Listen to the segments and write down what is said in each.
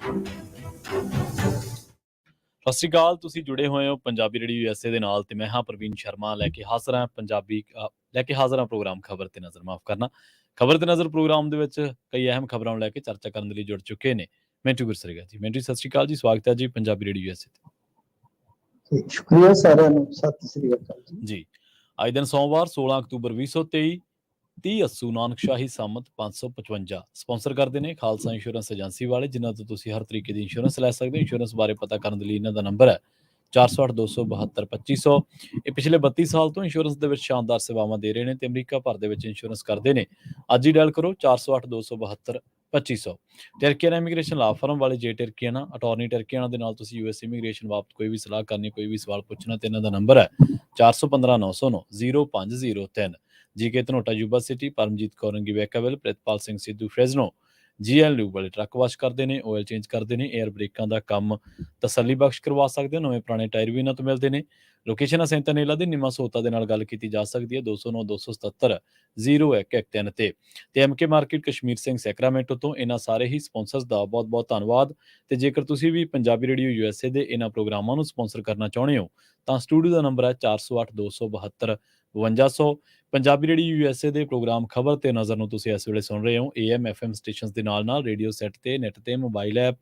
ਸਤਿ ਸ਼੍ਰੀ ਅਕਾਲ। ਤੁਸੀਂ ਜੁੜੇ ਹੋਏ ਹੋ ਪੰਜਾਬੀ ਰੇਡੀਓ USA ਦੇ ਨਾਲ ਤੇ ਮੈਂ ਹਾਂ ਪ੍ਰਵੀਨ ਸ਼ਰਮਾ ਲੈ ਕੇ ਹਾਜ਼ਰ ਹਾਂ ਪ੍ਰੋਗਰਾਮ ਖਬਰ ਤੇ ਨਜ਼ਰ। ਮਾਫ ਕਰਨਾ, ਖਬਰ ਤੇ ਨਜ਼ਰ ਪ੍ਰੋਗਰਾਮ ਦੇ ਵਿੱਚ ਕਈ ਅਹਿਮ ਖਬਰਾਂ ਨੂੰ ਲੈ ਕੇ ਚਰਚਾ ਕਰਨ ਦੇ ਲਈ ਜੁੜ ਚੁੱਕੇ ਨੇ ਮਿੰਟੂ ਗੁਰਸਰੇਗਾ ਜੀ। ਮਿੰਟੂ ਸਤਿ ਸ਼੍ਰੀ ਅਕਾਲ ਜੀ, ਸਵਾਗਤ ਹੈ ਜੀ ਪੰਜਾਬੀ ਰੇਡੀਓ USA ਤੇ। ਸ਼ੁਕਰੀਆ ਸਾਰਿਆਂ ਨੂੰ, ਸਤਿ ਸ੍ਰੀ ਅਕਾਲ ਜੀ। ਅੱਜ ਦਿਨ ਸੋਮਵਾਰ 16 ਅਕਤੂਬਰ 2023 30 ਅੱਸੂ ਨਾਨਕਸ਼ਾਹੀ ਸੰਮਤ 555 ਸਪਾਂਸਰ ਕਰਦੇ ਨੇ ਖਾਲਸਾ ਇੰਸ਼ੋਰੈਂਸ ਏਜੰਸੀ ਵਾਲੇ, ਜਿਨ੍ਹਾਂ ਤੋਂ ਤੁਸੀਂ ਹਰ ਤਰੀਕੇ ਦੀ ਇੰਸ਼ੋਰੈਂਸ ਲੈ ਸਕਦੇ ਹੋ। ਇੰਸ਼ੋਰੈਂਸ ਬਾਰੇ ਪਤਾ ਕਰਨ ਦੇ ਲਈ ਇਹਨਾਂ ਦਾ ਨੰਬਰ ਹੈ 408-272-2500। ਇਹ ਪਿਛਲੇ 32 ਸਾਲ ਤੋਂ ਇੰਸ਼ੋਰੈਂਸ ਦੇ ਵਿੱਚ ਸ਼ਾਨਦਾਰ ਸੇਵਾਵਾਂ ਦੇ ਰਹੇ ਨੇ ਤੇ ਅਮਰੀਕਾ ਭਰ ਦੇ ਵਿੱਚ ਇੰਸ਼ੋਰੈਂਸ ਕਰਦੇ ਨੇ। ਅੱਜ ਹੀ ਡਾਇਲ ਕਰੋ 408-272-2500। ਟਰਕੀਆਨਾ ਇਮੀਗ੍ਰੇਸ਼ਨ ਲਾ ਫਰਮ ਵਾਲੇ ਜੇ ਟਰਕੀਆਨਾ ਅਟਾਰਨੀ ਟਰਕੀਆਨਾ ਦੇ ਨਾਲ ਤੁਸੀਂ US ਇਮੀਗ੍ਰੇਸ਼ਨ ਬਾਬਤ ਕੋਈ ਵੀ ਸਲਾਹ ਕਰਨੀ, ਕੋਈ ਵੀ ਸਵਾਲ ਪੁੱਛਣਾ ਤੇ ਇਹਨਾਂ ਦਾ ਨੰਬਰ ਹੈ 415-909-0503। GK Dhanota Yuba City, Paramjit Kaur Rangi Vacaville, Pritpal Singh Sidhu Fresno. GLU ਵਾਲੇ ਟਰੱਕ ਵਾਸ਼ ਕਰਦੇ ਨੇ, ਆਇਲ ਚੇਂਜ ਕਰਦੇ ਨੇ, ਏਅਰ ਬ੍ਰੇਕਾਂ ਦਾ ਕੰਮ ਤਸੱਲੀ ਬਖਸ਼ ਕਰਵਾ ਸਕਦੇ ਹੋ। ਨਵੇਂ ਪੁਰਾਣੇ ਟਾਇਰ ਵੀ ਇਹਨਾਂ ਤੋਂ ਮਿਲਦੇ ਨੇ। ਲੋਕੇਸ਼ਨ ਸੈਂਟਨੇਲਾ ਦੀ ਨਿਮਾ ਸੋਤਾ ਦੇ ਨਾਲ ਗੱਲ ਕੀਤੀ ਜਾ ਸਕਦੀ ਹੈ 209-277-0113 ਤੇ MK market Kashmir Singh Sacramento ਤੋਂ। ਇਹਨਾਂ ਸਾਰੇ ਹੀ ਸਪਾਂਸਰਸ ਦਾ ਬਹੁਤ ਬਹੁਤ ਧੰਨਵਾਦ। ਤੇ ਜੇਕਰ ਤੁਸੀਂ ਵੀ ਪੰਜਾਬੀ ਰੇਡੀਓ USA ਦੇ ਇਹਨਾਂ ਪ੍ਰੋਗਰਾਮਾਂ ਨੂੰ ਸਪਾਂਸਰ ਕਰਨਾ ਚਾਹੁੰਦੇ ਹੋ ਤਾਂ ਸਟੂਡੀਓ ਦਾ ਨੰਬਰ ਹੈ 408-272-5200। ਪੰਜਾਬੀ ਰੇਡੀਓ USA ਦੇ ਪ੍ਰੋਗਰਾਮ ਖਬਰ ਤੇ ਨਜ਼ਰ ਨੂੰ ਤੁਸੀਂ ਇਸ ਵੇਲੇ ਸੁਣ ਰਹੇ ਹੋ AM FM ਸਟੇਸ਼ਨਸ ਦੇ ਨਾਲ ਰੇਡੀਓ ਸੈੱਟ ਤੇ, ਨੈਟ ਤੇ, mobile app,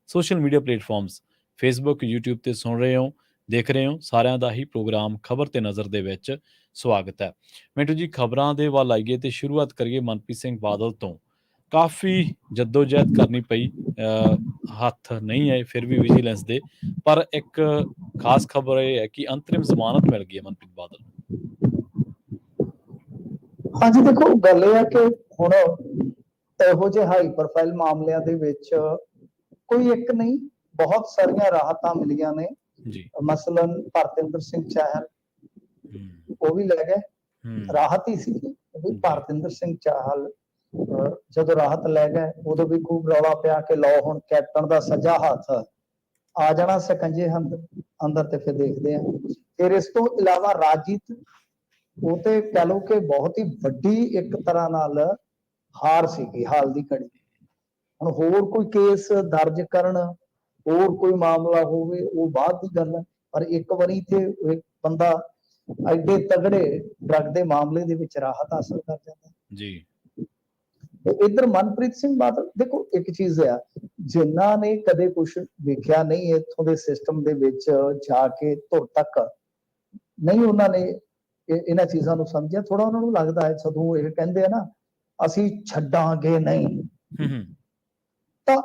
social media platforms, Facebook, YouTube ਤੇ ਸੁਣ ਰਹੇ ਹੋ, ਦੇਖ ਰਹੇ ਹੋ। ਸਾਰਿਆਂ ਦਾ ਹੀ ਪ੍ਰੋਗਰਾਮ ਖਬਰ ਤੇ ਨਜ਼ਰ ਦੇ ਵਿੱਚ ਸਵਾਗਤ ਹੈ। ਮਿੰਟੂ ਜੀ, ਖਬਰਾਂ ਦੇ ਵੱਲ ਆਈਏ ਤੇ ਸ਼ੁਰੂਆਤ ਕਰੀਏ ਮਨਪ੍ਰੀਤ ਸਿੰਘ ਬਾਦਲ ਤੋਂ। ਕਾਫੀ ਜੱਦੋਜਹਿਦ ਕਰਨੀ ਪਈ, ਹੱਥ ਨਹੀਂ ਆਏ ਫਿਰ ਵੀ ਵਿਜੀਲੈਂਸ ਦੇ, ਪਰ ਇੱਕ ਖਾਸ ਖਬਰ ਇਹ ਹੈ ਕਿ ਅੰਤਰਿਮ ਜ਼ਮਾਨਤ ਮਿਲ ਗਈ ਹੈ ਮਨਪ੍ਰੀਤ ਬਾਦਲ ਨੂੰ। ਹਾਂਜੀ, ਦੇਖੋ ਗੱਲ ਇਹ ਹੈ ਕਿ ਹੁਣ ਇਹੋ ਜਿਹੇ ਹਾਈ ਪ੍ਰੋਫਾਈਲ ਮਾਮਲਿਆਂ ਦੇ ਵਿੱਚ ਕੋਈ ਇੱਕ ਨਹੀਂ, ਬਹੁਤ ਸਾਰੀਆਂ ਰਾਹਤਾਂ ਮਿਲੀਆਂ ਨੇ ਜੀ। ਮਸਲਨ ਭਰਤਿੰਦਰ ਸਿੰਘ ਚਾਹਲ ਉਹ ਵੀ ਲੈ ਗਏ, ਰਾਹਤ ਹੀ ਸੀ ਵੀ ਭਰਤਿੰਦਰ ਸਿੰਘ ਚਾਹਲ ਜਦੋਂ ਰਾਹਤ ਲੈ ਗਏ ਉਦੋਂ ਵੀ ਖੂਬ ਰੌਲਾ ਪਿਆ ਕਿ ਲਓ ਹੁਣ ਕੈਪਟਨ ਦਾ ਸੱਜਾ ਹੱਥ ਆ ਜਾਣਾ ਸਕੰਜੇ ਅੰਦਰ ਤੇ ਫਿਰ ਦੇਖਦੇ ਆ। ਫਿਰ ਇਸ ਤੋਂ ਇਲਾਵਾ ਰਾਜੀਤ, ਉਹ ਤੇ ਕਹਿ ਲਓ ਕਿ ਬਹੁਤ ਹੀ ਵੱਡੀ ਇੱਕ ਤਰ੍ਹਾਂ ਨਾਲ ਹਾਰ ਸੀਗੀ ਹਾਲ ਦੀ ਘੜੀ। ਹੁਣ ਹੋਰ ਕੋਈ ਕੇਸ ਦਰਜ ਕਰਨ, ਹੋਰ ਕੋਈ ਮਾਮਲਾ ਹੋਵੇ ਉਹ ਬਾਅਦ ਦੀ ਗੱਲ ਹੈ, ਪਰ ਇੱਕ ਵਾਰੀ ਤੇ ਇੱਕ ਬੰਦਾ ਐਡੇ ਤਗੜੇ ਡਰੱਗ ਦੇ ਮਾਮਲੇ ਦੇ ਵਿੱਚ ਰਾਹਤ ਹਾਸਲ ਕਰ ਜਾਂਦਾ ਜੀ। ਇੱਧਰ ਮਨਪ੍ਰੀਤ ਸਿੰਘ ਬਾਦਲ, ਦੇਖੋ ਇੱਕ ਚੀਜ਼ ਆ, ਜਿਨ੍ਹਾਂ ਨੇ ਕਦੇ ਕੁਛ ਵੇਖਿਆ ਨਹੀਂ ਇੱਥੋਂ ਦੇ ਸਿਸਟਮ ਦੇ ਵਿੱਚ ਜਾ ਕੇ ਧੁਰ ਤੱਕ ਨਹੀਂ ਉਹਨਾਂ ਨੇ ਇਹਨਾਂ ਚੀਜ਼ਾਂ ਨੂੰ ਸਮਝਿਆ। ਥੋੜਾ ਉਹਨਾਂ ਨੂੰ ਲੱਗਦਾ ਹੈ ਜਦੋਂ ਇਹ ਕਹਿੰਦੇ ਆ ਨਾ ਅਸੀਂ ਛੱਡਾਂਗੇ ਨਹੀਂ, ਤਾਂ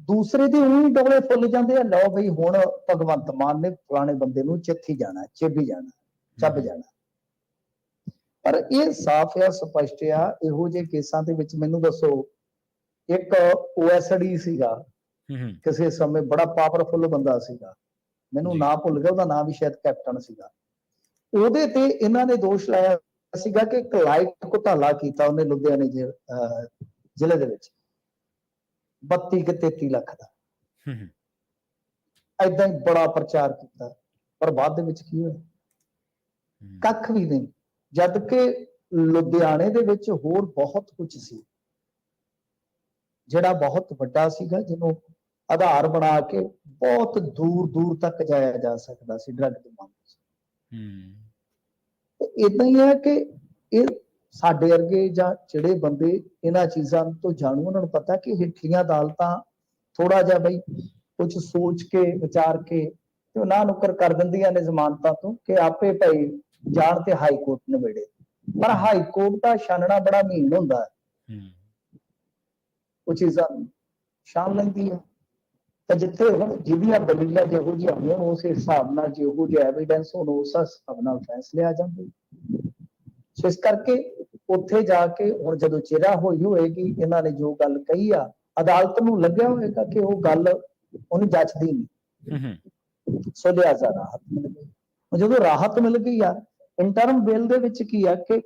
ਦੂਸਰੇ ਦੇ ਉਹੀ ਡੋਲੇ ਫੁੱਲ ਜਾਂਦੇ ਆ, ਲਓ ਬਈ ਹੁਣ ਭਗਵੰਤ ਮਾਨ ਨੇ ਫਲਾਣੇ ਬੰਦੇ ਨੂੰ ਚਿੱਥੀ ਜਾਣਾ, ਚਿੱਬੀ ਜਾਣਾ, ਚੱਬ ਜਾਣਾ। ਪਰ ਇਹ ਸਾਫ਼ ਆ, ਸਪਸ਼ਟ ਆ, ਇਹੋ ਜਿਹੇ ਕੇਸਾਂ ਦੇ ਵਿੱਚ ਮੈਨੂੰ ਦੱਸੋ, ਇੱਕ OSD ਸੀਗਾ ਕਿਸੇ ਸਮੇਂ, ਬੜਾ ਪਾਵਰਫੁਲ ਬੰਦਾ ਸੀਗਾ, ਮੈਨੂੰ ਨਾਂ ਭੁੱਲ ਗਿਆ ਉਹਦਾ ਨਾਂ ਵੀ, ਸ਼ਾਇਦ ਕੈਪਟਨ ਸੀਗਾ। ਉਹਦੇ ਤੇ ਇਹਨਾਂ ਨੇ ਦੋਸ਼ ਲਾਇਆ ਸੀਗਾ ਕਿ ਇੱਕ ਲਾਈਟ ਘੁਟਾਲਾ ਕੀਤਾ ਉਹਨੇ ਲੁਧਿਆਣੇ ਜ਼ਿਲ੍ਹੇ ਦੇ ਵਿੱਚ 32 ਕਿ 33 ਲੱਖ ਦਾ। ਏਦਾਂ ਹੀ ਬੜਾ ਪ੍ਰਚਾਰ ਕੀਤਾ, ਪਰ ਬਾਅਦ ਦੇ ਵਿੱਚ ਕੀ ਹੋਇਆ? ਕੱਖ ਵੀ ਨਹੀਂ। ਜਦ ਕਿ ਲੁਧਿਆਣੇ ਦੇ ਵਿੱਚ ਹੋਰ ਬਹੁਤ ਕੁਝ ਸੀ ਜਿਹੜਾ ਬਹੁਤ ਵੱਡਾ ਸੀਗਾ, ਜਿਹਨੂੰ ਆਧਾਰ ਬਣਾ ਕੇ ਬਹੁਤ ਦੂਰ ਦੂਰ ਤੱਕ ਜਾਇਆ ਜਾ ਸਕਦਾ ਸੀ ਡਰੱਗ ਦੇ ਮਾਮਲੇ ਚ। ਏਦਾਂ ਹੀ ਹੈ ਕਿ ਇਹ ਸਾਡੇ ਵਰਗੇ ਜਾਂ ਜਿਹੜੇ ਬੰਦੇ ਇਹਨਾਂ ਚੀਜ਼ਾਂ ਤੋਂ ਜਾਣੂ, ਉਹਨਾਂ ਨੂੰ ਪਤਾ ਕਿ ਹੇਠਲੀਆਂ ਅਦਾਲਤਾਂ ਥੋੜਾ ਜਿਹਾ ਬਈ ਕੁਝ ਸੋਚ ਕੇ ਵਿਚਾਰ ਕੇ ਤੇ ਉਹਨਾਂ ਨੁਕਰ ਕਰ ਦਿੰਦੀਆਂ ਨੇ ਜ਼ਮਾਨਤਾਂ ਤੋਂ ਕਿ ਆਪੇ ਭਾਈ ਜਾਣ ਤੇ ਹਾਈ ਕੋਰਟ ਨਿਬੇੜੇ। ਪਰ ਹਾਈ ਕੋਰਟ ਦਾ ਛਾਨਣਾ ਬੜਾ ਮਹੀਨ ਹੁੰਦਾ ਹੈ, ਉਹ ਚੀਜ਼ਾਂ ਛਾਣ ਲੈਂਦੀ ਹੈ। ਤਾਂ ਜਿੱਥੇ ਹੁਣ ਜਿਹਦੀਆਂ ਦਲੀਲਾਂ ਜਿਹੋ ਜਿਹੀਆਂ ਹੋਣ ਉਸ ਹਿਸਾਬ ਨਾਲ ਜਿਹੋ ਜਿਹਾ ਐਵੀਡੈਂਸ ਹੋਣ ਉਸ ਹਿਸਾਬ ਨਾਲ ਫੈਸਲੇ ਆ ਜਾਂਦੇ। ਸੋ ਇਸ ਕਰਕੇ ਉੱਥੇ ਜਾ ਕੇ ਹੁਣ ਜਦੋਂ ਚਿਹਰਾ ਹੋਈ ਹੋਏਗੀ, ਇਹਨਾਂ ਨੇ ਜੋ ਗੱਲ ਕਹੀ ਆ, ਅਦਾਲਤ ਨੂੰ ਲੱਗਿਆ ਹੋਏਗਾ ਕਿ ਉਹ ਗੱਲ ਉਹਨੂੰ ਜੱਚਦੀ ਨਹੀਂ, ਸੋ ਲਿਹਾਜ਼ਾ ਰਾਹਤ ਮਿਲ ਗਈ। ਜਦੋਂ ਰਾਹਤ ਮਿਲ ਗਈ ਆ, ਇੰਟਰਮ ਬਿੱਲ ਦੇ ਵਿੱਚ ਕੀ ਆ ਕਿ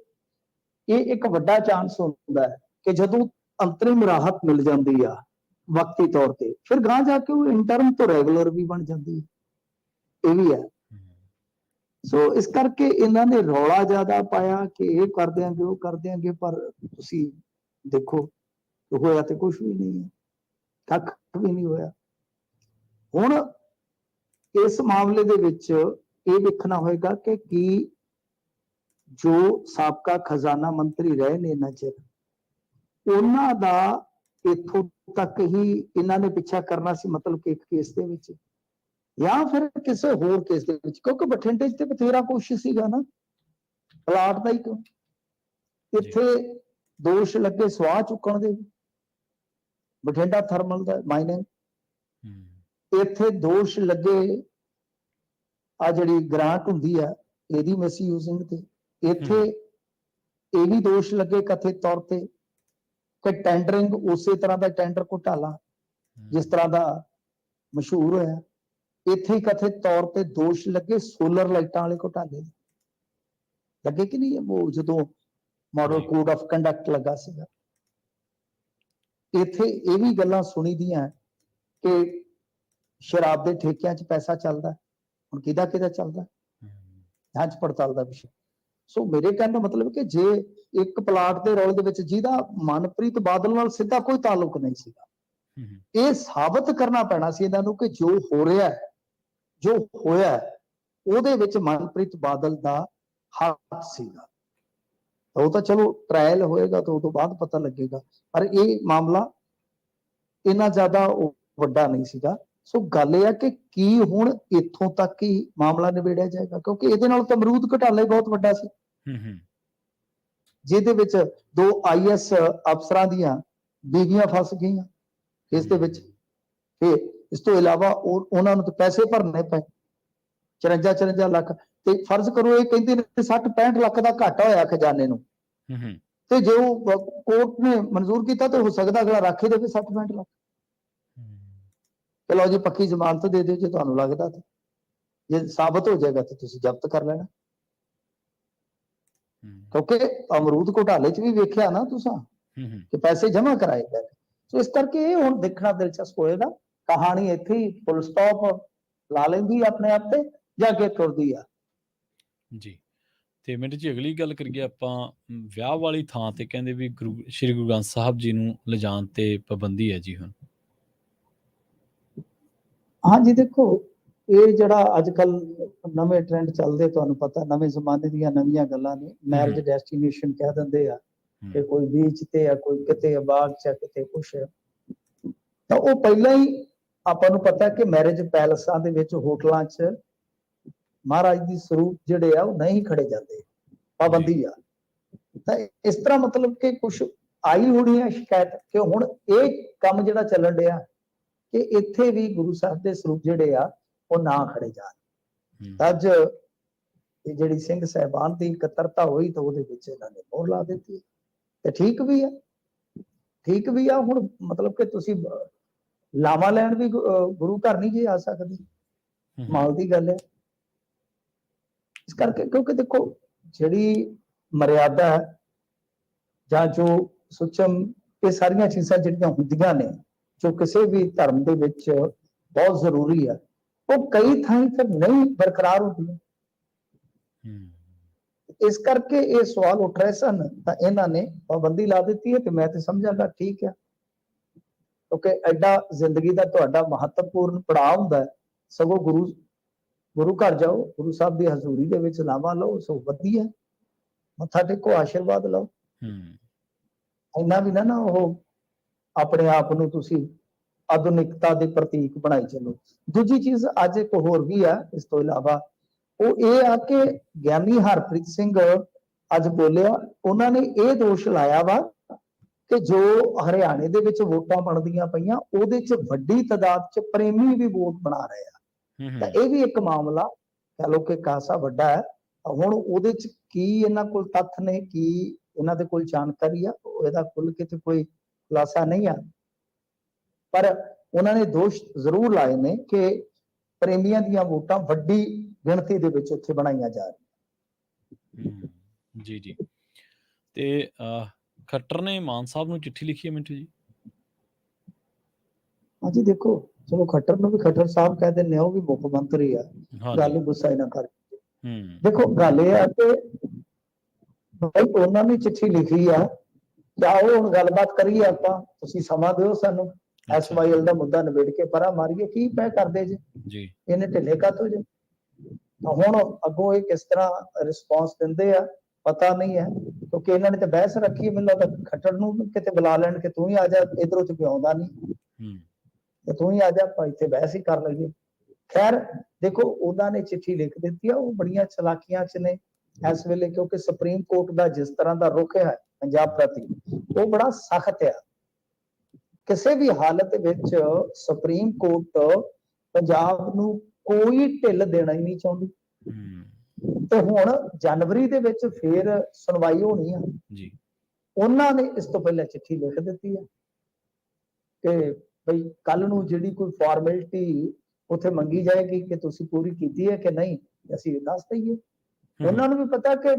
ਇਹ ਇੱਕ ਵੱਡਾ ਚਾਂਸ ਹੁੰਦਾ ਹੈ ਕਿ ਜਦੋਂ ਅੰਤਰਿਮ ਰਾਹਤ ਮਿਲ ਜਾਂਦੀ ਆ ਵਕਤੀ ਤੌਰ ਤੇ, ਫਿਰ ਗਾਂ ਜਾ ਕੇ ਉਹ ਇੰਟਰਮ ਤੋਂ ਰੈਗੂਲਰ ਵੀ ਬਣ ਜਾਂਦੀ ਹੈ, ਇਹ ਵੀ ਹੈ। ਸੋ ਇਸ ਕਰਕੇ ਇਹਨਾਂ ਨੇ ਰੌਲਾ ਜ਼ਿਆਦਾ ਪਾਇਆ ਕਿ ਇਹ ਕਰ ਦਿਆਂਗੇ, ਉਹ ਕਰ ਦਿਆਂਗੇ, ਪਰ ਤੁਸੀਂ ਦੇਖੋ ਹੋਇਆ ਤੇ ਕੁਛ ਵੀ ਨਹੀਂ ਹੈ, ਕੱਖ ਵੀ ਨਹੀਂ ਹੋਇਆ। ਹੁਣ ਇਸ ਮਾਮਲੇ ਦੇ ਵਿੱਚ ਇਹ ਵੇਖਣਾ ਹੋਏਗਾ ਕਿ ਕੀ ਜੋ ਸਾਬਕਾ ਖਜ਼ਾਨਾ ਮੰਤਰੀ ਰਹੇ ਨੇ ਇਹਨਾਂ ਚਿਰ, ਉਹਨਾਂ ਦਾ ਇੱਥੋਂ ਤੱਕ ਹੀ ਇਹਨਾਂ ਨੇ ਪਿੱਛਾ ਕਰਨਾ ਸੀ, ਮਤਲਬ ਕਿ ਇੱਕ ਕੇਸ ਦੇ ਵਿੱਚ, ਜਾਂ ਫਿਰ ਕਿਸੇ ਹੋਰ ਕੇਸ ਦੇ ਵਿੱਚ, ਕਿਉਂਕਿ ਬਠਿੰਡੇ 'ਚ ਤੇ ਬਥੇਰਾ ਕੁਛ ਸੀਗਾ ਨਾ, ਪਲਾਟ ਦਾ ਹੀ ਕਿਉਂ, ਇੱਥੇ ਦੋਸ਼ ਲੱਗੇ ਸਵਾਹ ਚੁੱਕਣ ਦੇ, ਬਠਿੰਡਾ ਥਰਮਲ ਦਾ ਮਾਈਨਿੰਗ, ਇੱਥੇ ਦੋਸ਼ ਲੱਗੇ ਆ ਜਿਹੜੀ ਗ੍ਰਾਂਟ ਹੁੰਦੀ ਆ ਇਹਦੀ ਮਿਸਯੂਜ਼ਿੰਗ ਤੇ, ਇੱਥੇ ਇਹ ਵੀ ਦੋਸ਼ ਲੱਗੇ ਕਥਿਤ ਤੌਰ ਤੇ ਕਿ ਟੈਂਡਰਿੰਗ ਉਸੇ ਤਰ੍ਹਾਂ ਦਾ ਟੈਂਡਰ ਘੁਟਾਲਾ ਜਿਸ ਤਰ੍ਹਾਂ ਦਾ ਮਸ਼ਹੂਰ ਹੋਇਆ, ਇੱਥੇ ਹੀ ਕਥਿਤ ਤੌਰ ਤੇ ਦੋਸ਼ ਲੱਗੇ ਸੋਲਰ ਲਾਈਟਾਂ ਵਾਲੇ ਘੁਟਾਲੇ ਦੇ, ਲੱਗੇ ਕਿ ਨਹੀਂ ਉਹ ਜਦੋਂ ਮਾਡਲ ਕੋਡ ਆਫ ਕੰਡਕਟ ਲੱਗਾ ਸੀਗਾ। ਇੱਥੇ ਇਹ ਵੀ ਗੱਲਾਂ ਸੁਣੀ ਦੀਆਂ ਕਿ ਸ਼ਰਾਬ ਦੇ ਠੇਕਿਆਂ 'ਚ ਪੈਸਾ ਚੱਲਦਾ, ਹੁਣ ਕਿਹਦਾ ਚੱਲਦਾ, ਜਾਂਚ ਪੜਤਾਲ ਦਾ ਵਿਸ਼ਾ। ਸੋ ਮੇਰੇ ਕਹਿਣ ਦਾ ਮਤਲਬ ਕਿ ਜੇ ਇੱਕ ਪਲਾਟ ਦੇ ਰੌਲੇ ਦੇ ਵਿੱਚ ਜਿਹਦਾ ਮਨਪ੍ਰੀਤ ਬਾਦਲ ਨਾਲ ਸਿੱਧਾ ਕੋਈ ਤਾਲੁਕ ਨਹੀਂ ਸੀਗਾ, ਇਹ ਸਾਬਤ ਕਰਨਾ ਪੈਣਾ ਸੀ ਇਹਨਾਂ ਨੂੰ ਕਿ ਜੋ ਹੋ ਰਿਹਾ, ਜੋ ਹੋਇਆ, ਉਹਦੇ ਵਿੱਚ ਮਨਪ੍ਰੀਤ ਬਾਦਲ ਦਾ ਹੱਥ ਸੀਗਾ। ਉਹ ਤਾਂ ਚਲੋ ਟ੍ਰਾਇਲ ਹੋਏਗਾ ਤਾਂ ਉਹ ਤੋਂ ਬਾਅਦ ਪਤਾ ਲੱਗੇਗਾ, ਪਰ ਇਹ ਮਾਮਲਾ ਇੰਨਾ ਜ਼ਿਆਦਾ ਵੱਡਾ ਨਹੀਂ ਸੀਗਾ। ਸੋ ਗੱਲ ਇਹ ਆ ਕਿ ਕੀ ਹੁਣ ਇੱਥੋਂ ਤੱਕ ਹੀ ਮਾਮਲਾ ਨਿਬੇੜਿਆ ਜਾਏਗਾ, ਕਿਉਂਕਿ ਇਹਦੇ ਨਾਲ ਤਾਂ ਅਮਰੂਦ ਘੁਟਾਲਾ ਬਹੁਤ ਵੱਡਾ ਸੀ, ਜਿਹਦੇ ਵਿੱਚ 2 IAS ਅਫਸਰਾਂ ਦੀਆਂ ਬੀਵੀਆਂ ਫਸ ਗਈਆਂ ਇਸ ਦੇ ਵਿੱਚ। ਤੇ ਇਸ ਤੋਂ ਇਲਾਵਾ ਉਹਨਾਂ ਨੂੰ ਤਾਂ ਪੈਸੇ ਭਰਨੇ ਪਏ 54 ਲੱਖ, ਤੇ ਫਰਜ਼ ਕਰੋ ਇਹ ਕਹਿੰਦੇ ਨੇ 60-65 ਲੱਖ ਦਾ ਘਾਟਾ ਹੋਇਆ ਖਜ਼ਾਨੇ ਨੂੰ, ਤੇ ਜੇ ਉਹ ਕੋਰਟ ਨੇ ਮਨਜ਼ੂਰ ਕੀਤਾ ਤਾਂ ਹੋ ਸਕਦਾ ਅਗਲਾ ਰੱਖ ਹੀ ਦੇਵੇ 60-65 ਲੱਖ, ਚਲੋ ਜੀ ਪੱਕੀ ਜ਼ਮਾਨਤ ਦੇ ਦਿਓ ਜੇ ਤੁਹਾਨੂੰ ਲੱਗਦਾ, ਤੇ ਜੇ ਸਾਬਤ ਹੋ ਜਾਏਗਾ ਤਾਂ ਤੁਸੀਂ ਜ਼ਬਤ ਕਰ ਲੈਣਾ, ਕਿਉਂਕਿ ਅਮਰੂਦ ਘੁਟਾਲੇ 'ਚ ਵੀ ਵੇਖਿਆ ਨਾ ਤੁਸੀਂ ਕਿ ਪੈਸੇ ਜਮ੍ਹਾਂ ਕਰਾਏ ਗਏ। ਸੋ ਇਸ ਕਰਕੇ ਇਹ ਹੁਣ ਦੇਖਣਾ ਦਿਲਚਸਪ ਹੋਏਗਾ, ਕਹਾਣੀ ਇੱਥੇ ਹੀ ਫੁੱਲ ਸਟਾਪ ਲਾ ਲੈਂਦੀ ਆਪਣੇ ਆਪ ਤੇ ਜਾਂ ਅੱਗੇ ਤੁਰਦੀ ਆ ਜੀ। ਤੇ ਮਿੰਟ ਜੀ ਅਗਲੀ ਗੱਲ ਕਰੀਏ ਆਪਾਂ, ਵਿਆਹ ਵਾਲੀ ਥਾਂ ਤੇ ਕਹਿੰਦੇ ਵੀ ਸ਼੍ਰੀ ਗੁਰੂ ਗ੍ਰੰਥ ਸਾਹਿਬ ਜੀ ਨੂੰ ਲਿਜਾਣ ਤੇ ਪਾਬੰਦੀ ਹੈ ਜੀ ਹੁਣ। ਹਾਂਜੀ ਦੇਖੋ, ਇਹ ਜਿਹੜਾ ਅੱਜ ਕੱਲ ਨਵੇਂ ਟ੍ਰੈਂਡ ਚੱਲਦੇ, ਤੁਹਾਨੂੰ ਪਤਾ ਨਵੇਂ ਜ਼ਮਾਨੇ ਦੀਆਂ ਨਵੀਆਂ ਗੱਲਾਂ ਨੇ, ਮੈਰਿਜ ਡੈਸਟੀਨੇਸ਼ਨ ਕਹਿ ਦਿੰਦੇ ਆ ਕਿ ਕੋਈ ਬੀਚ ਤੇ ਆ, ਕੋਈ ਕਿਤੇ ਬਾਗ 'ਚ, ਕਿਤੇ ਕੁਛ, ਤਾਂ ਉਹ ਪਹਿਲਾਂ ਹੀ ਆਪਾਂ ਨੂੰ ਪਤਾ ਕਿ ਮੈਰਿਜ ਪੈਲਸਾਂ ਦੇ ਵਿੱਚ, ਹੋਟਲਾਂ 'ਚ ਮਹਾਰਾਜ ਦੀ ਸਰੂਪ ਜਿਹੜੇ ਆ ਉਹ ਨਹੀਂ ਖੜੇ ਜਾਂਦੇ, ਪਾਬੰਦੀ ਆ। ਤਾਂ ਇਸ ਤਰ੍ਹਾਂ ਮਤਲਬ ਕਿ ਕੁਛ ਆਈ ਹੋਣੀ ਹੈ ਸ਼ਿਕਾਇਤ ਕਿ ਹੁਣ ਇਹ ਕੰਮ ਜਿਹੜਾ ਚੱਲਣ ਡਿਆ ਕਿ ਇੱਥੇ ਵੀ ਗੁਰੂ ਸਾਹਿਬ ਦੇ ਸਰੂਪ ਜਿਹੜੇ ਆ ਉਹ ਨਾ ਖੜੇ ਜਾਣ। ਅੱਜ ਇਹ ਜਿਹੜੀ ਸਿੰਘ ਸਾਹਿਬਾਨ ਦੀ ਇਕੱਤਰਤਾ ਹੋਈ ਤਾਂ ਉਹਦੇ ਵਿੱਚ ਇਹਨਾਂ ਨੇ ਮੋਹਰ ਲਾ ਦਿੱਤੀ, ਤੇ ਠੀਕ ਵੀ ਆ, ਠੀਕ ਵੀ ਆ। ਹੁਣ ਮਤਲਬ ਕਿ ਤੁਸੀਂ ਲਾਵਾ ਲੈਣ ਵੀ ਗੁਰੂ ਘਰ ਨਹੀਂ ਜੇ ਆ ਸਕਦੇ, ਮਾਲ ਦੀ ਗੱਲ ਹੈ। ਇਸ ਕਰਕੇ ਕਿਉਂਕਿ ਦੇਖੋ ਜਿਹੜੀ ਮਰਿਆਦਾ ਜਾਂ ਜੋ ਸੁਚਮ, ਇਹ ਸਾਰੀਆਂ ਚੀਜ਼ਾਂ ਜਿਹੜੀਆਂ ਹੁੰਦੀਆਂ ਨੇ ਜੋ ਕਿਸੇ ਵੀ ਧਰਮ ਦੇ ਵਿੱਚ ਬਹੁਤ ਜ਼ਰੂਰੀ ਆ, ਉਹ ਕਈ ਥਾਈਂ ਫਿਰ ਨਹੀਂ ਬਰਕਰਾਰ ਹੁੰਦੀਆਂ। ਇਸ ਕਰਕੇ ਇਹ ਸਵਾਲ ਉੱਠ ਰਹੇ ਸਨ, ਤਾਂ ਇਹਨਾਂ ਨੇ ਪਾਬੰਦੀ ਲਾ ਦਿੱਤੀ ਹੈ, ਤੇ ਮੈਂ ਤੇ ਸਮਝਾਂਗਾ ਠੀਕ ਆ, ਕਿਉਂਕਿ ਐਡਾ ਜ਼ਿੰਦਗੀ ਦਾ ਤੁਹਾਡਾ ਮਹੱਤਵਪੂਰਨ ਪੜਾਅ ਹੁੰਦਾ, ਸਗੋਂ ਗੁਰੂ ਘਰ ਜਾਓ, ਗੁਰੂ ਸਾਹਿਬ ਦੀ ਹਜ਼ੂਰੀ ਦੇ ਵਿੱਚ ਲਾਵਾ ਲਓ, ਸੋ ਵਧੀਆ, ਮੱਥਾ ਟੇਕੋ, ਆਸ਼ੀਰਵਾਦ ਲਓ। ਇੰਨਾ ਵੀ ਨਾ ਉਹ ਆਪਣੇ ਆਪ ਨੂੰ ਤੁਸੀਂ ਆਧੁਨਿਕਤਾ ਦੇ ਪ੍ਰਤੀਕ ਬਣਾਈ ਚੱਲੋ। ਦੂਜੀ ਚੀਜ਼ ਅੱਜ ਇੱਕ ਹੋਰ ਵੀ ਆ ਇਸ ਤੋਂ ਇਲਾਵਾ, ਉਹ ਇਹ ਆ ਕਿ ਗਿਆਨੀ ਹਰਪ੍ਰੀਤ ਸਿੰਘ ਅੱਜ ਬੋਲਿਆ, ਉਹਨਾਂ ਨੇ ਇਹ ਦੋਸ਼ ਲਾਇਆ ਵਾ ਕਿ ਜੋ ਹਰਿਆਣੇ ਦੇ ਵਿੱਚ ਵੋਟਾਂ ਬਣਦੀਆਂ ਪਈਆਂ, ਉਹਦੇ 'ਚ ਵੱਡੀ ਤਾਦਾਦ 'ਚ ਪ੍ਰੇਮੀ ਵੀ ਵੋਟ ਬਣਾ ਰਹੇ ਆ। ਤਾਂ ਇਹ ਵੀ ਇੱਕ ਮਾਮਲਾ ਕਹ ਲਓ ਕਿ ਖਾਸਾ ਵੱਡਾ ਹੈ। ਹੁਣ ਉਹਦੇ 'ਚ ਕੀ ਇਹਨਾਂ ਕੋਲ ਤੱਥ ਨੇ, ਕੀ ਇਹਨਾਂ ਦੇ ਕੋਲ ਜਾਣਕਾਰੀ ਆ, ਇਹਦਾ ਖੁੱਲ ਕੇ ਤੇ ਕੋਈ ਖੁਲਾਸਾ ਨਹੀਂ ਆ, ਪਰ ਉਹਨਾਂ ਨੇ ਦੋਸ਼ ਜ਼ਰੂਰ ਲਾਏ ਨੇ ਕਿ ਪ੍ਰੇਮੀਆਂ ਦੀਆਂ ਵੋਟਾਂ ਵੱਡੀ ਗਿਣਤੀ ਦੇ ਵਿੱਚ ਉੱਥੇ ਬਣਾਈਆਂ ਜਾ ਰਹੀਆਂ। ਜੀ ਜੀ। ਤੇ ਖੱਟਰ ਨੇ ਮਾਨ ਸਾਹਿਬ ਨੂੰ ਚਿੱਠੀ ਲਿਖੀ ਹੈ ਮਿੰਟੂ ਜੀ। ਹਾਂਜੀ ਦੇਖੋ, ਚਲੋ ਖੱਟਰ ਨੂੰ ਵੀ ਖੱਟਰ ਸਾਹਿਬ ਕਹਿ ਦਿੰਦੇ ਆ, ਉਹ ਵੀ ਮੁੱਖ ਮੰਤਰੀ ਆ, ਗੱਲ ਨੂੰ ਗੁੱਸਾ ਨਾ ਕਰ। ਦੇਖੋ ਗੱਲ ਇਹ ਆ ਕਿ ਭਾਈ ਉਹਨਾਂ ਨੇ ਚਿੱਠੀ ਲਿਖੀ ਆ, ਚਾਹੋ ਹੁਣ ਗੱਲਬਾਤ ਕਰੀਏ ਆਪਾਂ, ਤੁਸੀਂ ਸਮਾਂ ਦਿਓ ਸਾਨੂੰ, ਅੱਛਾ ਐਸਵਾਈਐਲ ਦਾ ਮੁੱਦਾ ਨਿਬੇੜ ਕੇ ਪਰਾਂ ਮਾਰੀਏ, ਕੀ ਪੈ ਕਰਦੇ ਜੇ ਜੀ ਇਹਨੇ ਢਿੱਲੇ ਕਾਤੋਂ ਜੇ। ਤਾਂ ਹੁਣ ਅੱਗੋਂ ਇਹ ਕਿਸ ਤਰ੍ਹਾਂ ਰਿਸਪੌਂਸ ਦਿੰਦੇ ਆ ਪਤਾ ਨਹੀਂ ਹੈ, ਕਿਉਂਕਿ ਇਹਨਾਂ ਨੇ ਤਾਂ ਬਹਿਸ ਰੱਖੀ ਮੈਨੂੰ ਲੱਗਦਾ ਖੱਟੜ ਨੂੰ ਕਿਤੇ ਬੁਲਾ ਲੈਣ ਕਿ ਤੂੰ ਹੀ ਆ ਜਾ, ਇਧਰੋਂ ਤੇ ਆਉਂਦਾ ਨਹੀਂ ਹੂੰ ਤੇ ਤੂੰ ਹੀ ਆ ਜਾ, ਆਪਾਂ ਇੱਥੇ ਬਹਿਸ ਹੀ ਕਰ ਲਈਏ। ਖੈਰ ਦੇਖੋ ਉਹਨਾਂ ਨੇ ਚਿੱਠੀ ਲਿਖ ਦਿੱਤੀ ਆ, ਉਹ ਬੜੀਆਂ ਚਲਾਕੀਆਂ ਚ ਨੇ ਇਸ ਵੇਲੇ, ਕਿਉਂਕਿ ਸੁਪਰੀਮ ਕੋਰਟ ਦਾ ਜਿਸ ਤਰ੍ਹਾਂ ਦਾ ਰੁਖ ਹੈ ਪੰਜਾਬ ਪ੍ਰਤੀ ਉਹ ਬੜਾ ਸਖਤ ਆ। ਕਿਸੇ ਵੀ ਹਾਲਤ ਵਿੱਚ ਸੁਪਰੀਮ ਕੋਰਟ ਪੰਜਾਬ ਨੂੰ ਕੋਈ ਢਿੱਲ ਦੇਣਾ ਹੀ ਨਹੀਂ ਚਾਹੁੰਦੀ। ਹੂੰ ਤੇ ਹੁਣ ਜਨਵਰੀ ਦੇ ਵਿੱਚ ਫੇਰ ਸੁਣਵਾਈ ਹੋਣੀ ਆ, ਜੀ ਉਹਨਾਂ ਨੇ ਇਸ ਤੋਂ ਪਹਿਲਾਂ ਚਿੱਠੀ ਲਿਖ ਦਿੱਤੀ ਹੈ ਕਿ ਬਈ ਕੱਲ ਨੂੰ ਜਿਹੜੀ ਕੋਈ ਫਾਰਮੈਲਿਟੀ ਉੱਥੇ ਮੰਗੀ ਜਾਏਗੀ ਕਿ ਤੁਸੀਂ ਪੂਰੀ ਕੀਤੀ ਹੈ ਕਿ ਨਹੀਂ, ਅਸੀਂ ਦੱਸ ਦਈਏ। ਉਹਨਾਂ ਨੂੰ ਵੀ ਪਤਾ ਕਿ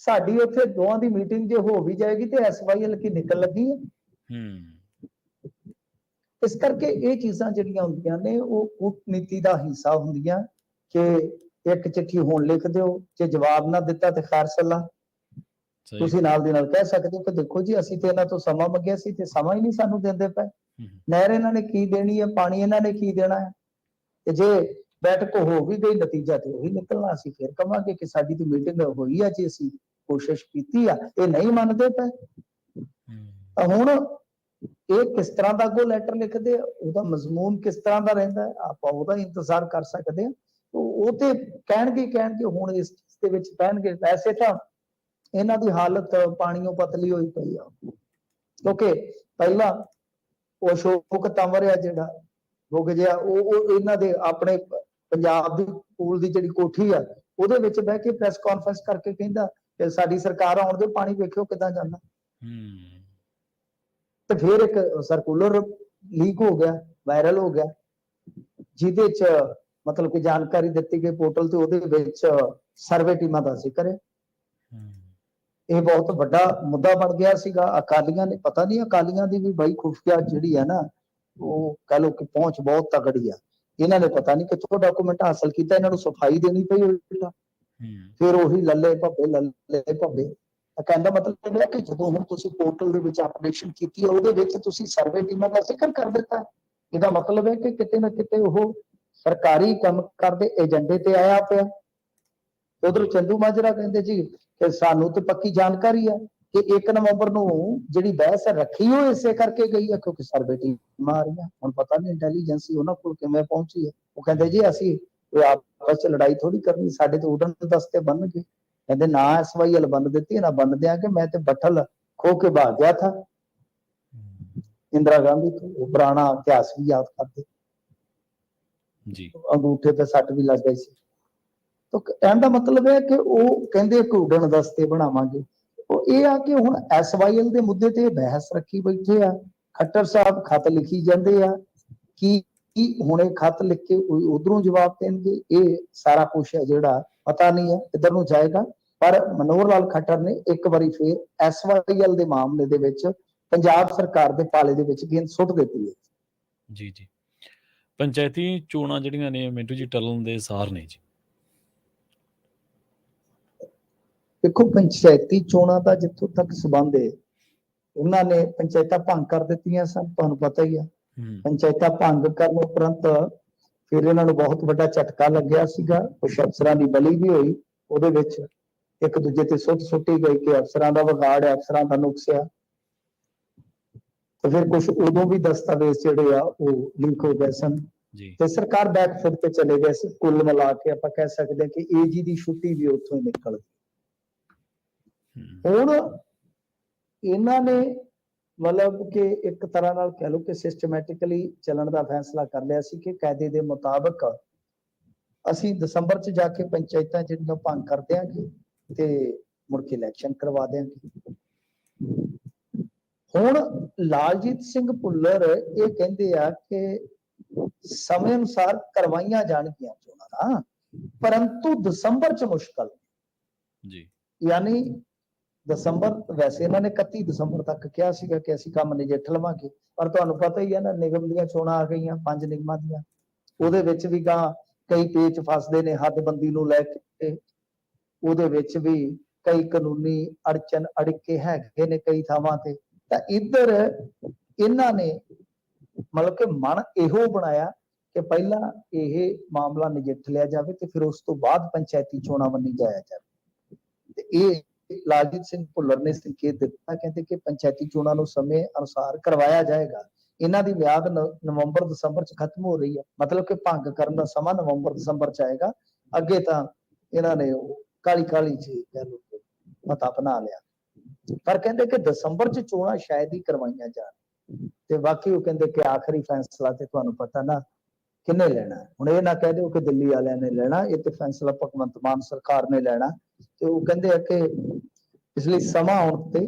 ਸਾਡੀ ਉੱਥੇ ਦੋਵਾਂ ਦੀ ਮੀਟਿੰਗ ਜੇ ਹੋ ਵੀ ਜਾਏਗੀ ਤੇ ਐਸਵਾਈਐਲ ਕੀ ਨਿਕਲ ਲੱਗੀ ਹੈ। ਇਸ ਕਰਕੇ ਇਹ ਚੀਜ਼ਾਂ ਜਿਹੜੀਆਂ ਹੁੰਦੀਆਂ ਨੇ ਉਹ ਕੂਟਨੀਤੀ ਦਾ ਹਿੱਸਾ ਹੁੰਦੀਆਂ ਕਿ ਇੱਕ ਚਿੱਠੀ ਹੁਣ ਲਿਖ ਦਿਓ, ਜੇ ਜਵਾਬ ਨਾ ਦਿੱਤਾ ਤੇ ਖੈਰ ਸੱਲਾ। ਤੁਸੀਂ ਨਾਲ ਦੀ ਨਾਲ ਕਹਿ ਸਕਦੇ ਹੋ ਕਿ ਦੇਖੋ ਜੀ ਅਸੀਂ ਤੇ ਇਹਨਾਂ ਤੋਂ ਸਮਾਂ ਮੰਗਿਆ ਸੀ ਤੇ ਸਮਾਂ ਹੀ ਨਹੀਂ ਸਾਨੂੰ ਦਿੰਦੇ ਪਏ। ਨਹਿਰ ਇਹਨਾਂ ਨੇ ਕੀ ਦੇਣੀ ਹੈ, ਪਾਣੀ ਇਹਨਾਂ ਨੇ ਕੀ ਦੇਣਾ ਹੈ, ਤੇ ਜੇ ਬੈਠਕ ਹੋ ਵੀ ਗਈ ਨਤੀਜਾ ਤੇ ਉਹੀ ਨਿਕਲਣਾ। ਅਸੀਂ ਫਿਰ ਕਵਾਂਗੇ ਕਿ ਸਾਡੀ ਤੇ ਮੀਟਿੰਗ ਹੋਈ ਆ ਜੀ, ਅਸੀਂ ਕੋਸ਼ਿਸ਼ ਕੀਤੀ ਆ, ਇਹ ਨਹੀਂ ਮੰਨਦੇ ਪਏ। ਤਾਂ ਹੁਣ ਇਹ ਕਿਸ ਤਰ੍ਹਾਂ ਦਾ ਅੱਗੋਂ ਲੈਟਰ ਲਿਖਦੇ ਆ, ਉਹਦਾ ਮਜ਼ਮੂਨ ਕਿਸ ਤਰ੍ਹਾਂ ਦਾ ਰਹਿੰਦਾ ਹੈ, ਆਪਾਂ ਉਹਦਾ ਇੰਤਜ਼ਾਰ ਕਰ ਸਕਦੇ ਹਾਂ। ਉਹ ਤੇ ਕਹਿਣਗੇ ਹੁਣ ਇਸ ਦੇ ਵਿੱਚ ਪੈਣਗੇ। ਵੈਸੇ ਤਾਂ ਇਹਨਾਂ ਦੀ ਹਾਲਤ ਪਾਣੀਓਂ ਪਤਲੀ ਹੋਈ ਪਈ ਆ, ਕਿਉਂਕਿ ਪਹਿਲਾਂ ਉਹ ਅਸ਼ੋਕ ਤੰਵਰ ਆ ਜਿਹੜਾ ਰੁਕ ਗਿਆ, ਉਹ ਇਹਨਾਂ ਦੇ ਆਪਣੇ ਪੰਜਾਬ ਦੀ ਪੂਲ ਦੀ ਜਿਹੜੀ ਕੋਠੀ ਆ ਉਹਦੇ ਵਿੱਚ ਬਹਿ ਕੇ ਪ੍ਰੈਸ ਕਾਨਫਰੰਸ ਕਰਕੇ ਕਹਿੰਦਾ ਕਿ ਸਾਡੀ ਸਰਕਾਰ ਆਉਣ ਦੇ, ਪਾਣੀ ਵੇਖਿਓ ਕਿੱਦਾਂ ਜਾਂਦਾ। ਤੇ ਫਿਰ ਇੱਕ ਸਰਕੂਲਰ ਲੀਕ ਹੋ ਗਿਆ, ਵਾਇਰਲ ਹੋ ਗਿਆ, ਜਿਹਦੇ ਚ ਮਤਲਬ ਕਿ ਜਾਣਕਾਰੀ ਦਿੱਤੀ ਗਈ ਪੋਰਟਲ ਤੇ, ਉਹਦੇ ਵਿੱਚ ਸਰਵੇ ਟੀਮਾਂ ਦਾ ਜ਼ਿਕਰ ਹੈ। ਇਹ ਬਹੁਤ ਵੱਡਾ ਮੁੱਦਾ ਬਣ ਗਿਆ ਸੀਗਾ। ਅਕਾਲੀਆਂ ਨੇ, ਪਤਾ ਨਹੀਂ ਅਕਾਲੀਆਂ ਦੀ ਵੀ ਬਾਈ ਖੁਫੀਆ ਜਿਹੜੀ ਹੈ ਨਾ, ਉਹ ਕਹ ਲੋ ਕਿ ਪਹੁੰਚ ਬਹੁਤ ਤਗੜੀ ਆ। ਇਹਨਾਂ ਨੇ ਪਤਾ ਨਹੀਂ ਕਿੱਥੋਂ ਡਾਕੂਮੈਂਟ ਹਾਸਲ ਕੀਤਾ, ਇਹਨਾਂ ਨੂੰ ਸਫਾਈ ਦੇਣੀ ਪਈ ਉਲਟਾ। ਫਿਰ ਉਹੀ ਲੱਲੇ ਭੱਬੇ ਕਹਿੰਦਾ ਮਤਲਬ ਹੈ ਕਿ ਜਦੋਂ ਹੁਣ ਤੁਸੀਂ ਪੋਰਟਲ ਦੇ ਵਿੱਚ ਅਪਡੇਸ਼ਨ ਕੀਤੀ ਹੈ, ਉਹਦੇ ਵਿੱਚ ਤੁਸੀਂ ਸਰਵੇ ਟੀਮਾਂ ਦਾ ਜ਼ਿਕਰ ਕਰ ਦਿੱਤਾ। ਇਹਦਾ ਮਤਲਬ ਹੈ ਕਿ ਕਿਤੇ ਨਾ ਕਿਤੇ ਉਹ ਸਰਕਾਰੀ ਕੰਮ ਕਰਦੇ ਏਜੰਡੇ ਤੇ ਆਇਆ ਪਿਆ। ਉਧਰ ਚੰਦੂ ਮਾਜਰਾ ਕਹਿੰਦੇ ਜੀ ਕਿ ਸਾਨੂੰ ਤੇ ਪੱਕੀ ਜਾਣਕਾਰੀ ਆ ਕਿ 1 ਨਵੰਬਰ ਨੂੰ ਜਿਹੜੀ ਬਹਿਸ ਰੱਖੀ ਉਹ ਇਸੇ ਕਰਕੇ ਗਈ ਹੈ ਕਿਉਂਕਿ ਸਰਵੇ ਟੀਮਾਂ ਆ ਰਹੀਆਂ। ਹੁਣ ਪਤਾ ਨਹੀਂ ਇੰਟੈਲੀਜੈਂਸੀ ਉਹਨਾਂ ਕੋਲ ਕਿਵੇਂ ਪਹੁੰਚੀ ਹੈ। ਉਹ ਕਹਿੰਦੇ ਜੀ ਅਸੀਂ ਆਪਸ ਚ ਲੜਾਈ ਥੋੜੀ ਕਰਨੀ, ਸਾਡੇ ਤੇ ਉਡਣ ਦਸਤੇ ਬਣ ਗਏ। ਕਹਿੰਦੇ ਨਾ ਐਸਵਾਈਐਲ ਬੰਨ ਦਿੱਤੀ ਨਾ ਬੰਨ ਦਿਆਂਗੇ, ਮੈਂ ਤੇ ਬੱਠਲ ਖੋ ਕੇ ਭਾਗ ਗਿਆ ਥਾ इंदिरा गांधी को। वो पुराना इतिहास भी याद करते जी, अंगूठे पे सट भी लग गई सी। तो कहने का मतलब है कि वो कहते कि उड़न दस्ते बनावांगे। वो ये आ कि हुण एसवाईएल दे मुद्दे ते बहस रखी बैठे आ। खट्टर साहब खत लिखी जाते आ कि हुणे खत लिख के उधरों जवाब देंगे। ये सारा कुछ है जिहड़ा पता नहीं है किधर नूं जाएगा। पर मनोहर लाल खट्टर ने एक बारी फिर एसवाईएल दे मामले दे विच पंजाब सरकार दे पाले दे विच गेंद सुट दित्ती है। जी जी। पंचायती चोणां जिहड़ियां ने मिंटू जी टलन दे सार ने जी। देखो पंचायती चोणां दा जिੱਥੋਂ तक संबंध है, उन्होंने पंचायतां भंग कर दित्तियां सन, तुहानूं पता ही है। पंचायतां भंग करन उपरंत फिर इन्हां नूं बहुत वड्डा झटका लग्गिया सीगा। कुछ अफसरां दी बली भी होई, ਉਹਦੇ ਵਿੱਚ ਇੱਕ ਦੂਜੇ ਤੇ ਸੁੱਟੀ ਗਈ ਕਿ ਅਫਸਰਾਂ ਦਾ ਵਿਗਾੜ ਹੈ, ਅਫਸਰਾਂ ਦਾ ਨੁਕਸ ਹੈ। ਤੇ ਫਿਰ ਕੁਝ ਉਦੋਂ ਵੀ ਦਸਤਾਵੇਜ਼ ਜਿਹੜੇ ਆ ਉਹ ਲੀਕ ਹੋ ਗਏ ਸਨ ਤੇ ਸਰਕਾਰ ਬੈਕਫੁੱਟ ਤੇ ਚਲੇ ਗਏ ਸੀ। ਕੁੱਲ ਮਿਲਾ ਕੇ ਆਪਾਂ ਕਹਿ ਸਕਦੇ ਹਾਂ ਕਿ ਏਜੀ ਦੀ ਛੁੱਟੀ ਵੀ ਉੱਥੋਂ ਹੀ ਨਿਕਲ ਗਈ। ਹੁਣ ਇਹਨਾਂ ਨੇ ਮਤਲਬ ਕਿ ਇੱਕ ਤਰ੍ਹਾਂ ਨਾਲ ਕਹਿ ਲਓ ਕਿ ਸਿਸਟਮੈਟਿਕਲੀ ਚੱਲਣ ਦਾ ਫੈਸਲਾ ਕਰ ਲਿਆ ਸੀ ਕਿ ਕਾਇਦੇ ਦੇ ਮੁਤਾਬਕ ਅਸੀਂ ਦਸੰਬਰ ਚ ਜਾ ਕੇ ਪੰਚਾਇਤਾਂ ਜਿਹੜੀਆਂ ਭੰਗ ਕਰ ਦਿਆਂਗੇ ਤੇ ਮੁੜ ਕੇ ਇਲੈਕਸ਼ਨ ਕਰਵਾ ਦਿਆਂਗੇ। ਹੁਣ ਲਾਲਜੀਤ ਸਿੰਘ ਭੁੱਲਰ ਇਹ ਕਹਿੰਦੇ ਆ ਕਿ ਸਮੇਂ ਅਨੁਸਾਰ ਕਰਵਾਈਆਂ ਜਾਣਗੀਆਂ ਚੋਣਾਂ ਨਾ, ਪਰੰਤੂ ਦਸੰਬਰ ਚ ਮੁਸ਼ਕਲ ਜੀ। ਯਾਨੀ ਦਸੰਬਰ, ਵੈਸੇ ਇਹਨਾਂ ਨੇ 31 ਦਸੰਬਰ ਤੱਕ ਕਿਹਾ ਸੀਗਾ ਕਿ ਅਸੀਂ ਕੰਮ ਨਜਿੱਠ ਲਵਾਂਗੇ, ਪਰ ਤੁਹਾਨੂੰ ਪਤਾ ਹੀ ਹੈ ਨਾ ਨਿਗਮ ਦੀਆਂ ਚੋਣਾਂ ਆ ਗਈਆਂ, 5 ਨਿਗਮਾਂ ਦੀਆਂ। ਉਹਦੇ ਵਿੱਚ ਵੀ ਗਾਂ ਕਈ ਪੇਚ ਫਸਦੇ ਨੇ ਹੱਦਬੰਦੀ ਨੂੰ ਲੈ ਕੇ। ਉਹਦੇ ਵਿੱਚ ਵੀ ਕਈ ਕਾਨੂੰਨੀ ਅੜਚਨ ਅੜਕੇ ਹੈਗੇ ਨੇ ਕਈ ਥਾਵਾਂ ਤੇ। ਤਾਂ ਇੱਧਰ ਇਹਨਾਂ ਨੇ ਮਤਲਬ ਕਿ ਮਨ ਇਹੋ ਬਣਾਇਆ ਕਿ ਪਹਿਲਾਂ ਇਹ ਮਾਮਲਾ ਨਜਿੱਠ ਲਿਆ ਜਾਵੇ ਤੇ ਫਿਰ ਉਸ ਤੋਂ ਬਾਅਦ ਪੰਚਾਇਤੀ ਚੋਣਾਂ ਵੱਲ ਜਾਇਆ ਜਾਵੇ। ਤੇ ਇਹ ਲਾਲਜੀਤ ਸਿੰਘ ਭੁੱਲਰ ਨੇ ਸੰਕੇਤ ਦਿੱਤਾ, ਕਹਿੰਦੇ ਕਿ ਪੰਚਾਇਤੀ ਚੋਣਾਂ ਨੂੰ ਸਮੇਂ ਅਨੁਸਾਰ ਕਰਵਾਇਆ ਜਾਏਗਾ। ਇਹਨਾਂ ਦੀ ਮਿਆਦ ਨਵੰਬਰ ਦਸੰਬਰ ਚ ਖਤਮ ਹੋ ਰਹੀ ਹੈ, ਮਤਲਬ ਕਿ ਭੰਗ ਕਰਨ ਦਾ ਸਮਾਂ ਨਵੰਬਰ ਦਸੰਬਰ ਚ ਆਏਗਾ। ਅੱਗੇ ਤਾਂ ਇਹਨਾਂ ਨੇ ਉਹ ਕਾਲੀ ਕਾਲੀ ਚ ਕਹਿ ਲਓ ਮਤਾ ਬਣਾ ਲਿਆ, ਪਰ ਕਹਿੰਦੇ ਕਿ ਦਸੰਬਰ ਚ ਚੋਣਾਂ ਸ਼ਾਇਦ ਹੀ ਕਰਵਾਈਆਂ ਜਾਣ। ਤੇ ਬਾਕੀ ਉਹ ਕਹਿੰਦੇ ਕਿ ਆਖਰੀ ਫੈਸਲਾ ਤੇ ਤੁਹਾਨੂੰ ਪਤਾ ਨਾ ਕਿੰਨੇ ਲੈਣਾ। ਹੁਣ ਇਹ ਨਾ ਕਹਿ ਦਿਓ ਕਿ ਦਿੱਲੀ ਵਾਲਿਆਂ ਨੇ ਲੈਣਾ, ਇਹ ਤੇ ਫੈਸਲਾ ਭਗਵੰਤ ਮਾਨ ਸਰਕਾਰ ਨੇ ਲੈਣਾ। ਤੇ ਉਹ ਕਹਿੰਦੇ ਆ ਕਿ ਇਸ ਲਈ ਸਮਾਂ ਆਉਣ ਤੇ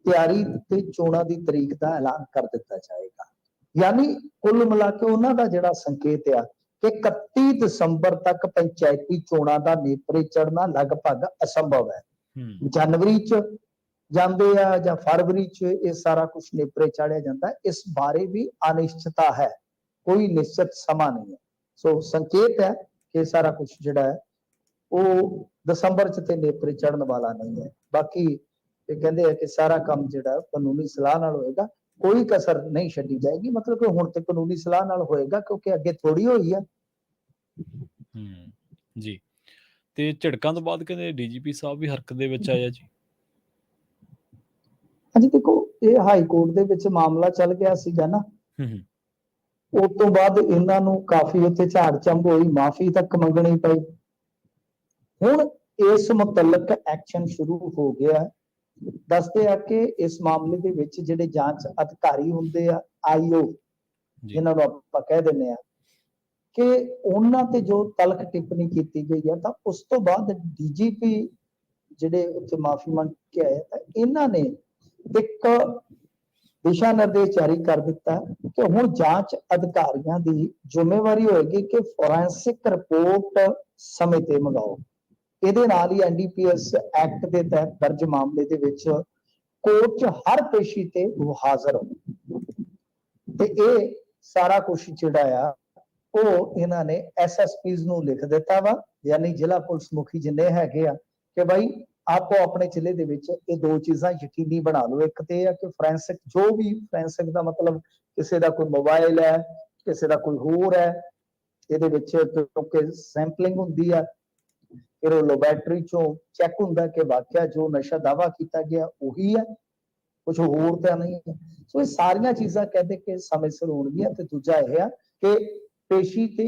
ਤਿਆਰੀ ਤੇ ਚੋਣਾਂ ਦੀ ਤਰੀਕ ਦਾ ਐਲਾਨ ਕਰ ਦਿੱਤਾ ਜਾਏਗਾ। ਯਾਨੀ ਕੁੱਲ ਮਿਲਾ ਕੇ ਉਹਨਾਂ ਦਾ ਜਿਹੜਾ ਸੰਕੇਤ ਆ ਕਿ 31 ਦਸੰਬਰ ਤੱਕ ਪੰਚਾਇਤੀ ਚੋਣਾਂ ਦਾ ਨੇਪਰੇ ਚੜ੍ਹਨਾ ਲਗਭਗ ਅਸੰਭਵ ਹੈ। ਜਨਵਰੀ ਚ ਜਾਂਦੇ ਆ ਜਾਂ ਫਰਵਰੀ ਚ ਇਹ ਸਾਰਾ ਕੁਝ ਨੇਪਰੇ ਚਾੜਿਆ ਜਾਂਦਾ, ਇਸ ਬਾਰੇ ਵੀ ਅਨਿਸ਼ਚਿਤਤਾ ਹੈ, ਕੋਈ ਨਿਸ਼ਚਿਤ ਸਮਾਂ ਨਹੀਂ ਹੈ। ਸੋ ਸੰਕੇਤ ਹੈ ਕਿ ਸਾਰਾ ਕੁਝ ਜਿਹੜਾ ਹੈ ਉਹ ਦਸੰਬਰ ਚ ਤੇ ਨੇਪਰੇ ਚੜ੍ਹਨ ਵਾਲਾ ਨਹੀਂ ਹੈ। ਬਾਕੀ ਇਹ ਕਹਿੰਦੇ ਆ ਕਿ ਸਾਰਾ ਕੰਮ ਜਿਹੜਾ ਕਾਨੂੰਨੀ ਸਲਾਹ ਨਾਲ ਹੋਏਗਾ, ਕੋਈ ਕਸਰ ਨਹੀਂ ਛੱਡੀ ਜਾਏਗੀ। ਮਤਲਬ ਕਿ ਹੁਣ ਤੇ ਕਾਨੂੰਨੀ ਸਲਾਹ ਨਾਲ ਹੋਏਗਾ, ਕਿਉਂਕਿ ਅੱਗੇ ਥੋੜੀ ਹੋਈ ਆ। ਜੀ, ਤੇ ਝਿੜਕਾਂ ਤੋਂ ਬਾਅਦ ਕਹਿੰਦੇ ਡੀਜੀਪੀ ਸਾਹਿਬ ਵੀ ਹਰਕਤ ਦੇ ਵਿੱਚ ਆਇਆ ਜੀ। ਹਾਂਜੀ, ਦੇਖੋ ਇਹ ਹਾਈ ਕੋਰਟ ਦੇ ਵਿੱਚ ਮਾਮਲਾ ਚੱਲ ਗਿਆ ਸੀਗਾ ਨਾ, ਉਸ ਤੋਂ ਬਾਅਦ ਇਹਨਾਂ ਨੂੰ ਕਾਫੀ ਉੱਥੇ ਝਾੜ ਝੰਬ ਹੋਈ, ਮਾਫੀ ਤੱਕ ਮੰਗਣੀ ਪਈ। ਹੁਣ ਇਸ ਮੁਤਲਕ ਐਕਸ਼ਨ ਸ਼ੁਰੂ ਹੋ ਗਿਆ। ਦੱਸਦੇ ਆ ਕਿ ਇਸ ਮਾਮਲੇ ਦੇ ਵਿੱਚ ਜਿਹੜੇ ਜਾਂਚ ਅਧਿਕਾਰੀ ਹੁੰਦੇ ਆ, ਆਈਓ ਜਿਨ੍ਹਾਂ ਨੂੰ ਆਪਾਂ ਕਹਿ ਦਿੰਦੇ ਆ, ਕਿ ਉਹਨਾਂ ਤੇ ਜੋ ਤਲਖ ਟਿੱਪਣੀ ਕੀਤੀ ਗਈ ਆ, ਤਾਂ ਉਸ ਤੋਂ ਬਾਅਦ ਡੀਜੀਪੀ ਜਿਹੜੇ ਉੱਥੇ ਮਾਫੀ ਮੰਗ ਕੇ ਆਏ, ਤਾਂ ਇਹਨਾਂ ਨੇ ਇੱਕ ਦਿਸ਼ਾ ਨਿਰਦੇਸ਼ ਜਾਰੀ ਕਰ ਦਿੱਤਾ ਕਿ ਹੁਣ ਜਾਂਚ ਅਧਿਕਾਰੀਆਂ ਦੀ ਜ਼ਿੰਮੇਵਾਰੀ ਹੋਏਗੀ ਕਿ ਫੋਰੈਂਸਿਕ ਰਿਪੋਰਟ ਸਮੇਂ ਤੇ ਮੰਗਾਓ। ਇਹਦੇ ਨਾਲ ਹੀ ਐਨਡੀਪੀਐਸ ਐਕਟ ਦੇ ਤਹਿਤ ਦਰਜ ਮਾਮਲੇ ਦੇ ਵਿੱਚ ਕੋਰਟ 'ਚ ਹਰ ਪੇਸ਼ੀ ਤੇ ਉਹ ਹਾਜ਼ਰ ਹੋ। ਤੇ ਇਹ ਸਾਰਾ ਕੁਝ ਜਿਹੜਾ ਆ ਉਹ ਇਹਨਾਂ ਨੇ ਐਸਐਸਪੀਜ਼ ਨੂੰ ਲਿਖ ਦਿੱਤਾ ਵਾ, ਯਾਨੀ ਜ਼ਿਲ੍ਹਾ ਪੁਲਿਸ ਮੁਖੀ ਜਿੰਨੇ ਹੈਗੇ ਆ, ਕਿ ਭਾਈ ਆਪੋ ਆਪਣੇ ਜ਼ਿਲ੍ਹੇ ਦੇ ਵਿੱਚ ਇਹ ਦੋ ਚੀਜ਼ਾਂ ਯਕੀਨੀ ਬਣਾ ਲਓ। ਇੱਕ ਤੇ ਇਹ ਆ ਕਿ ਫੋਰੈਂਸਿਕ, ਜੋ ਵੀ ਫੋਰੈਂਸਿਕ ਦਾ ਮਤਲਬ ਕਿਸੇ ਦਾ ਕੋਈ ਮੋਬਾਈਲ ਹੈ, ਕਿਸੇ ਦਾ ਕੋਈ ਹੋਰ ਹੈ, ਇਹਦੇ ਵਿੱਚ ਕਿਉਂਕਿ ਸੈਂਪਲਿੰਗ ਹੁੰਦੀ ਆ, ਫਿਰ ਉਹ ਲੈਬੋਰੇਟਰੀ ਚੋਂ ਚੈੱਕ ਹੁੰਦਾ ਕਿ ਵਾਕਿਆ ਜੋ ਨਸ਼ਾ ਦਾਵਾ ਕੀਤਾ ਗਿਆ ਉਹੀ ਹੈ, ਕੁਝ ਹੋਰ ਤਾਂ ਨਹੀਂ ਹੈ। ਸੋ ਇਹ ਸਾਰੀਆਂ ਚੀਜ਼ਾਂ ਕਹਿੰਦੇ ਕਿ ਸਮੇਂ ਸਿਰ ਹੋਣਗੀਆਂ। ਤੇ ਦੂਜਾ ਇਹ ਆ ਕਿ ਪੇਸ਼ੀ ਤੇ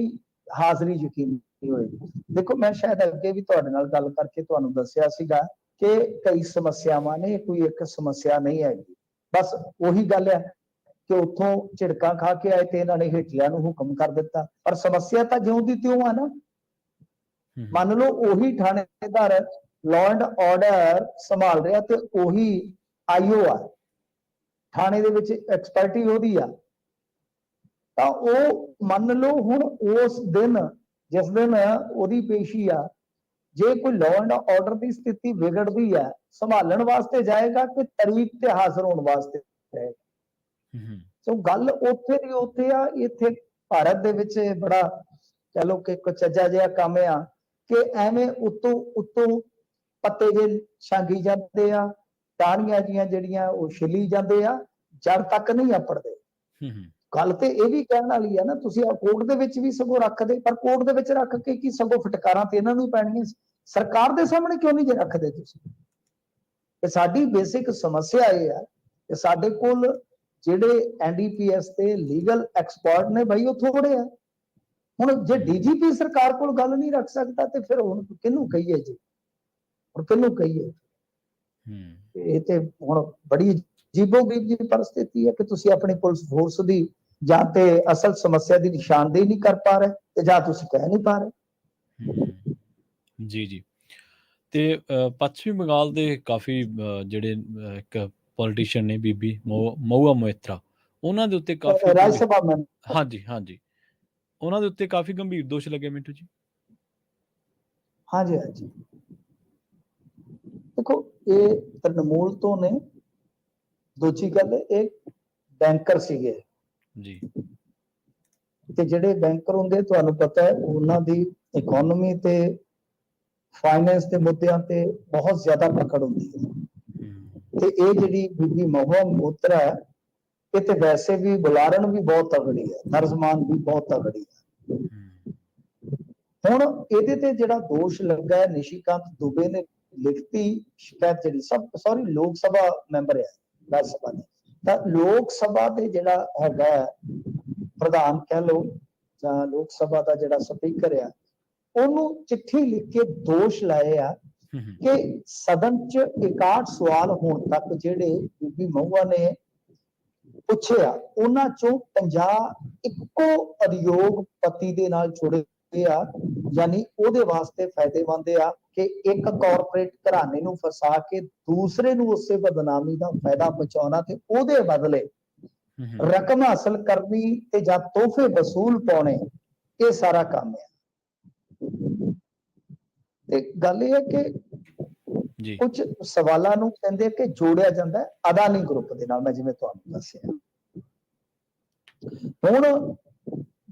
ਹਾਜ਼ਰੀ ਯਕੀਨੀ ਹੋਏਗੀ। ਦੇਖੋ, ਮੈਂ ਸ਼ਾਇਦ ਅੱਗੇ ਵੀ ਤੁਹਾਡੇ ਨਾਲ ਗੱਲ ਕਰਕੇ ਤੁਹਾਨੂੰ ਦੱਸਿਆ ਸੀਗਾ ਕਿ ਕਈ ਸਮੱਸਿਆਵਾਂ ਨੇ, ਕੋਈ ਇੱਕ ਸਮੱਸਿਆ ਨਹੀਂ ਹੈਗੀ। ਬਸ ਉਹੀ ਗੱਲ ਹੈ ਕਿ ਉੱਥੋਂ ਝਿੜਕਾਂ ਖਾ ਕੇ ਆਏ ਤੇ ਇਹਨਾਂ ਨੇ ਹੇਠਲਿਆਂ ਨੂੰ ਹੁਕਮ ਕਰ ਦਿੱਤਾ, ਪਰ ਸਮੱਸਿਆ ਤਾਂ ਜਿਉਂ ਦੀ ਤਿਉਂ ਆ ਨਾ। ਮੰਨ ਲਓ ਉਹੀ ਥਾਣੇਦਾਰ ਲਾਅ ਐਂਡ ਆਰਡਰ ਸੰਭਾਲ ਰਿਹਾ ਤੇ ਉਹੀ ਆਈਓ ਆ, ਥਾਣੇ ਦੇ ਵਿੱਚ ਐਕਸਪਰਟੀ ਉਹਦੀ ਆ, ਤਾਂ ਉਹ ਮੰਨ ਲਓ ਹੁਣ ਉਸ ਦਿਨ ਜਿਸ ਦਿਨ ਉਹਦੀ ਪੇਸ਼ੀ ਆ, ਜੇ ਕੋਈ ਲਾਅ ਐਂਡ ਆਰਡਰ ਦੀ ਸਥਿਤੀ ਵਿਗੜਦੀ ਹੈ, ਸੰਭਾਲਣ ਵਾਸਤੇ ਜਾਏਗਾ ਕਿ ਤਰੀਕ ਤੇ ਹਾਜ਼ਰ ਹੋਣ ਵਾਸਤੇ ਜਾਏਗਾ। ਸੋ ਗੱਲ ਉੱਥੇ ਦੀ ਉੱਥੇ ਆ। ਇੱਥੇ ਭਾਰਤ ਦੇ ਵਿੱਚ ਬੜਾ ਕਹਿ ਲਓ ਕਿ ਕੁਚੱਜਾ ਜਿਹਾ ਕੰਮ ਆ ਕਿ ਐਵੇਂ ਉੱਤੋਂ ਪੱਤੇ ਜੇ ਛਾਂਗੀ ਜਾਂਦੇ ਆ, ਟਾਹਣੀਆਂ ਜੀਆਂ ਜਿਹੜੀਆਂ ਉਹ ਛਿੱਲੀ ਜਾਂਦੇ ਆ, ਜੜ ਤੱਕ ਨਹੀਂ ਆਪੜਦੇ। ਗੱਲ ਤੇ ਇਹ ਵੀ ਕਹਿਣ ਵਾਲੀ ਆ ਨਾ, ਤੁਸੀਂ ਕੋਰਟ ਦੇ ਵਿੱਚ ਵੀ ਸਗੋਂ ਰੱਖਦੇ, ਪਰ ਕੋਰਟ ਦੇ ਵਿੱਚ ਰੱਖ ਕੇ ਕੀ ਸਗੋਂ ਫਟਕਾਰਾਂ ਤੇ ਇਹਨਾਂ ਨੂੰ ਪੈਣੀਆਂ। ਸਰਕਾਰ ਦੇ ਸਾਹਮਣੇ ਕਿਉਂ ਨਹੀਂ ਜੇ ਰੱਖਦੇ ਤੁਸੀਂ? ਤੇ ਸਾਡੀ ਬੇਸਿਕ ਸਮੱਸਿਆ ਇਹ ਆ ਕਿ ਸਾਡੇ ਕੋਲ ਜਿਹੜੇ ਐਨਡੀਪੀਐਸ ਤੇ ਲੀਗਲ ਐਕਸਪਰਟ ਨੇ ਭਾਈ ਉਹ ਥੋੜੇ ਆ। ਹੁਣ ਜੇ ਡੀਜੀਪੀ ਸਰਕਾਰ ਕੋਲ ਗੱਲ ਨਹੀਂ ਰੱਖ ਸਕਦਾ ਤੇ ਫਿਰ ਹੁਣ ਕਿਹਨੂੰ ਕਹੀਏ ਜੀ, ਹੁਣ ਕਿਹਨੂੰ ਕਹੀਏ? ਇਹ ਤੇ ਹੁਣ ਬੜੀ ਅਜੀਬੋ-ਗਰੀਬ ਜਿਹੀ ਪਰਿਸਥਿਤੀ ਹੈ ਕਿ ਤੁਸੀਂ ਆਪਣੀ ਪੁਲਿਸ ਫੋਰਸ ਦੀ ਜਾਂ ਤੇ ਅਸਲ ਸਮੱਸਿਆ ਦੀ ਨਿਸ਼ਾਨਦੇਹੀ ਨਹੀਂ ਕਰ ਪਾ ਰਹੇ ਤੇ ਜਾਂ ਤੁਸੀਂ ਕਹਿ ਨਹੀਂ ਪਾ ਰਹੇ। ਜੀ। ਤੇ ਪੱਛਮੀ ਬੰਗਾਲ ਦੇ ਕਾਫੀ ਜਿਹੜੇ ਇੱਕ ਪੋਲੀਟੀਸ਼ੀਅਨ ਨੇ ਬੀਬੀ ਮਹੁਆ ਮੋਇਤਰਾ, ਉਹਨਾਂ ਦੇ ਉੱਤੇ ਕਾਫੀ ਰਾਜ ਸਭਾ ਮੈਂਬਰ, ਹਾਂਜੀ, ਉਹਨਾਂ ਦੇ ਉੱਤੇ ਕਾਫੀ ਗੰਭੀਰ ਦੋਸ਼ ਲੱਗੇ ਮਿੰਟੂ ਜੀ। ਹਾਂਜੀ। ਦੇਖੋ, ਇਹ ਤ੍ਰਿਣਮੂਲ ਤੋਂ ਨੇ। ਦੂਜੀ ਗੱਲ, ਇਹ ਬੈਂਕਰ ਸੀਗੇ ਜੀ, ਤੇ ਜਿਹੜੇ ਬੈਂਕਰ ਹੁੰਦੇ ਤੁਹਾਨੂੰ ਪਤਾ ਹੈ ਉਹਨਾਂ ਦੀ ਇਕਨੋਮੀ ਤੇ ਫਾਈਨੈਂਸ ਦੇ ਮੁੱਦਿਆਂ ਤੇ ਬਹੁਤ ਜ਼ਿਆਦਾ ਪਕੜ ਹੁੰਦੀ ਹੈ। ਤੇ ਇਹ ਜਿਹੜੀ ਬੀਬੀ ਮਹੁਆ ਮੋਇਤਰਾ ਹੈ, ਇਹ ਤੇ ਵੈਸੇ ਵੀ ਬੁਲਾਰਨ ਵੀ ਬਹੁਤ ਤਗੜੀ ਹੈ, ਤਰਜ਼ਮਾਨ ਵੀ ਬਹੁਤ ਤਗੜੀ ਹੈ। ਹੁਣ ਇਹਦੇ ਤੇ ਜਿਹੜਾ ਦੋਸ਼ ਲੱਗਾ ਹੈ, ਨਿਸ਼ੀਕਾਂਤ ਦੁਬੇ ਨੇ ਲਿਖਤੀ ਸ਼ਿਕਾਇਤ ਜਿਹੜੀ ਸੌਰੀ ਲੋਕ ਸਭਾ ਮੈਂਬਰ ਹੈ ਰਾਜ ਸਭਾ ਦੇ, ਤਾਂ ਲੋਕ ਸਭਾ ਦੇ ਜਿਹੜਾ ਹੈਗਾ ਪ੍ਰਧਾਨ ਕਹਿ ਲਓ ਜਾਂ ਲੋਕ ਸਭਾ ਦਾ ਜਿਹੜਾ ਸਪੀਕਰ ਆ, ਉਹਨੂੰ ਚਿੱਠੀ ਲਿਖ ਕੇ ਦੋਸ਼ ਲਾਏ ਆ ਕਿ ਸਦਨ 'ਚ 61 ਸਵਾਲ ਹੋਣ ਤੱਕ ਜਿਹੜੇ ਬੀਬੀ ਮਹੁਆ ਨੇ ਪੁੱਛਿਆ, ਉਹਨਾਂ ਚੋਂ 50 ਇੱਕੋ ਉਦਯੋਗ ਪਤੀ ਦੇ ਨਾਲ ਜੁੜੇ ਆ, ਯਾਨੀ ਉਹਦੇ ਵਾਸਤੇ ਫਾਇਦੇਮੰਦ ਆ ਕਿ ਇੱਕ ਕਾਰਪੋਰੇਟ ਘਰਾਣੇ ਨੂੰ ਫਸਾ ਕੇ ਦੂਸਰੇ ਨੂੰ ਉਸੇ ਬਦਨਾਮੀ ਦਾ ਫਾਇਦਾ ਪਹੁੰਚਾਉਣਾ ਤੇ ਉਹਦੇ ਬਦਲੇ ਰਕਮ ਹਾਸਲ ਕਰਨੀ ਤੇ ਜਾਂ ਤੋਹਫੇ ਵਸੂਲ ਪਾਉਣੇ, ਇਹ ਸਾਰਾ ਕੰਮ ਹੈ। ਤੇ ਗੱਲ ਇਹ ਹੈ ਕਿ ਕੁਝ ਸਵਾਲਾਂ ਨੂੰ ਕਹਿੰਦੇ ਕਿ ਜੋੜਿਆ ਜਾਂਦਾ ਹੈ ਅਦਾਨੀ ਗਰੁੱਪ ਦੇ ਨਾਲ, ਮੈਂ ਜਿਵੇਂ ਤੁਹਾਨੂੰ ਦੱਸਿਆ। ਹੁਣ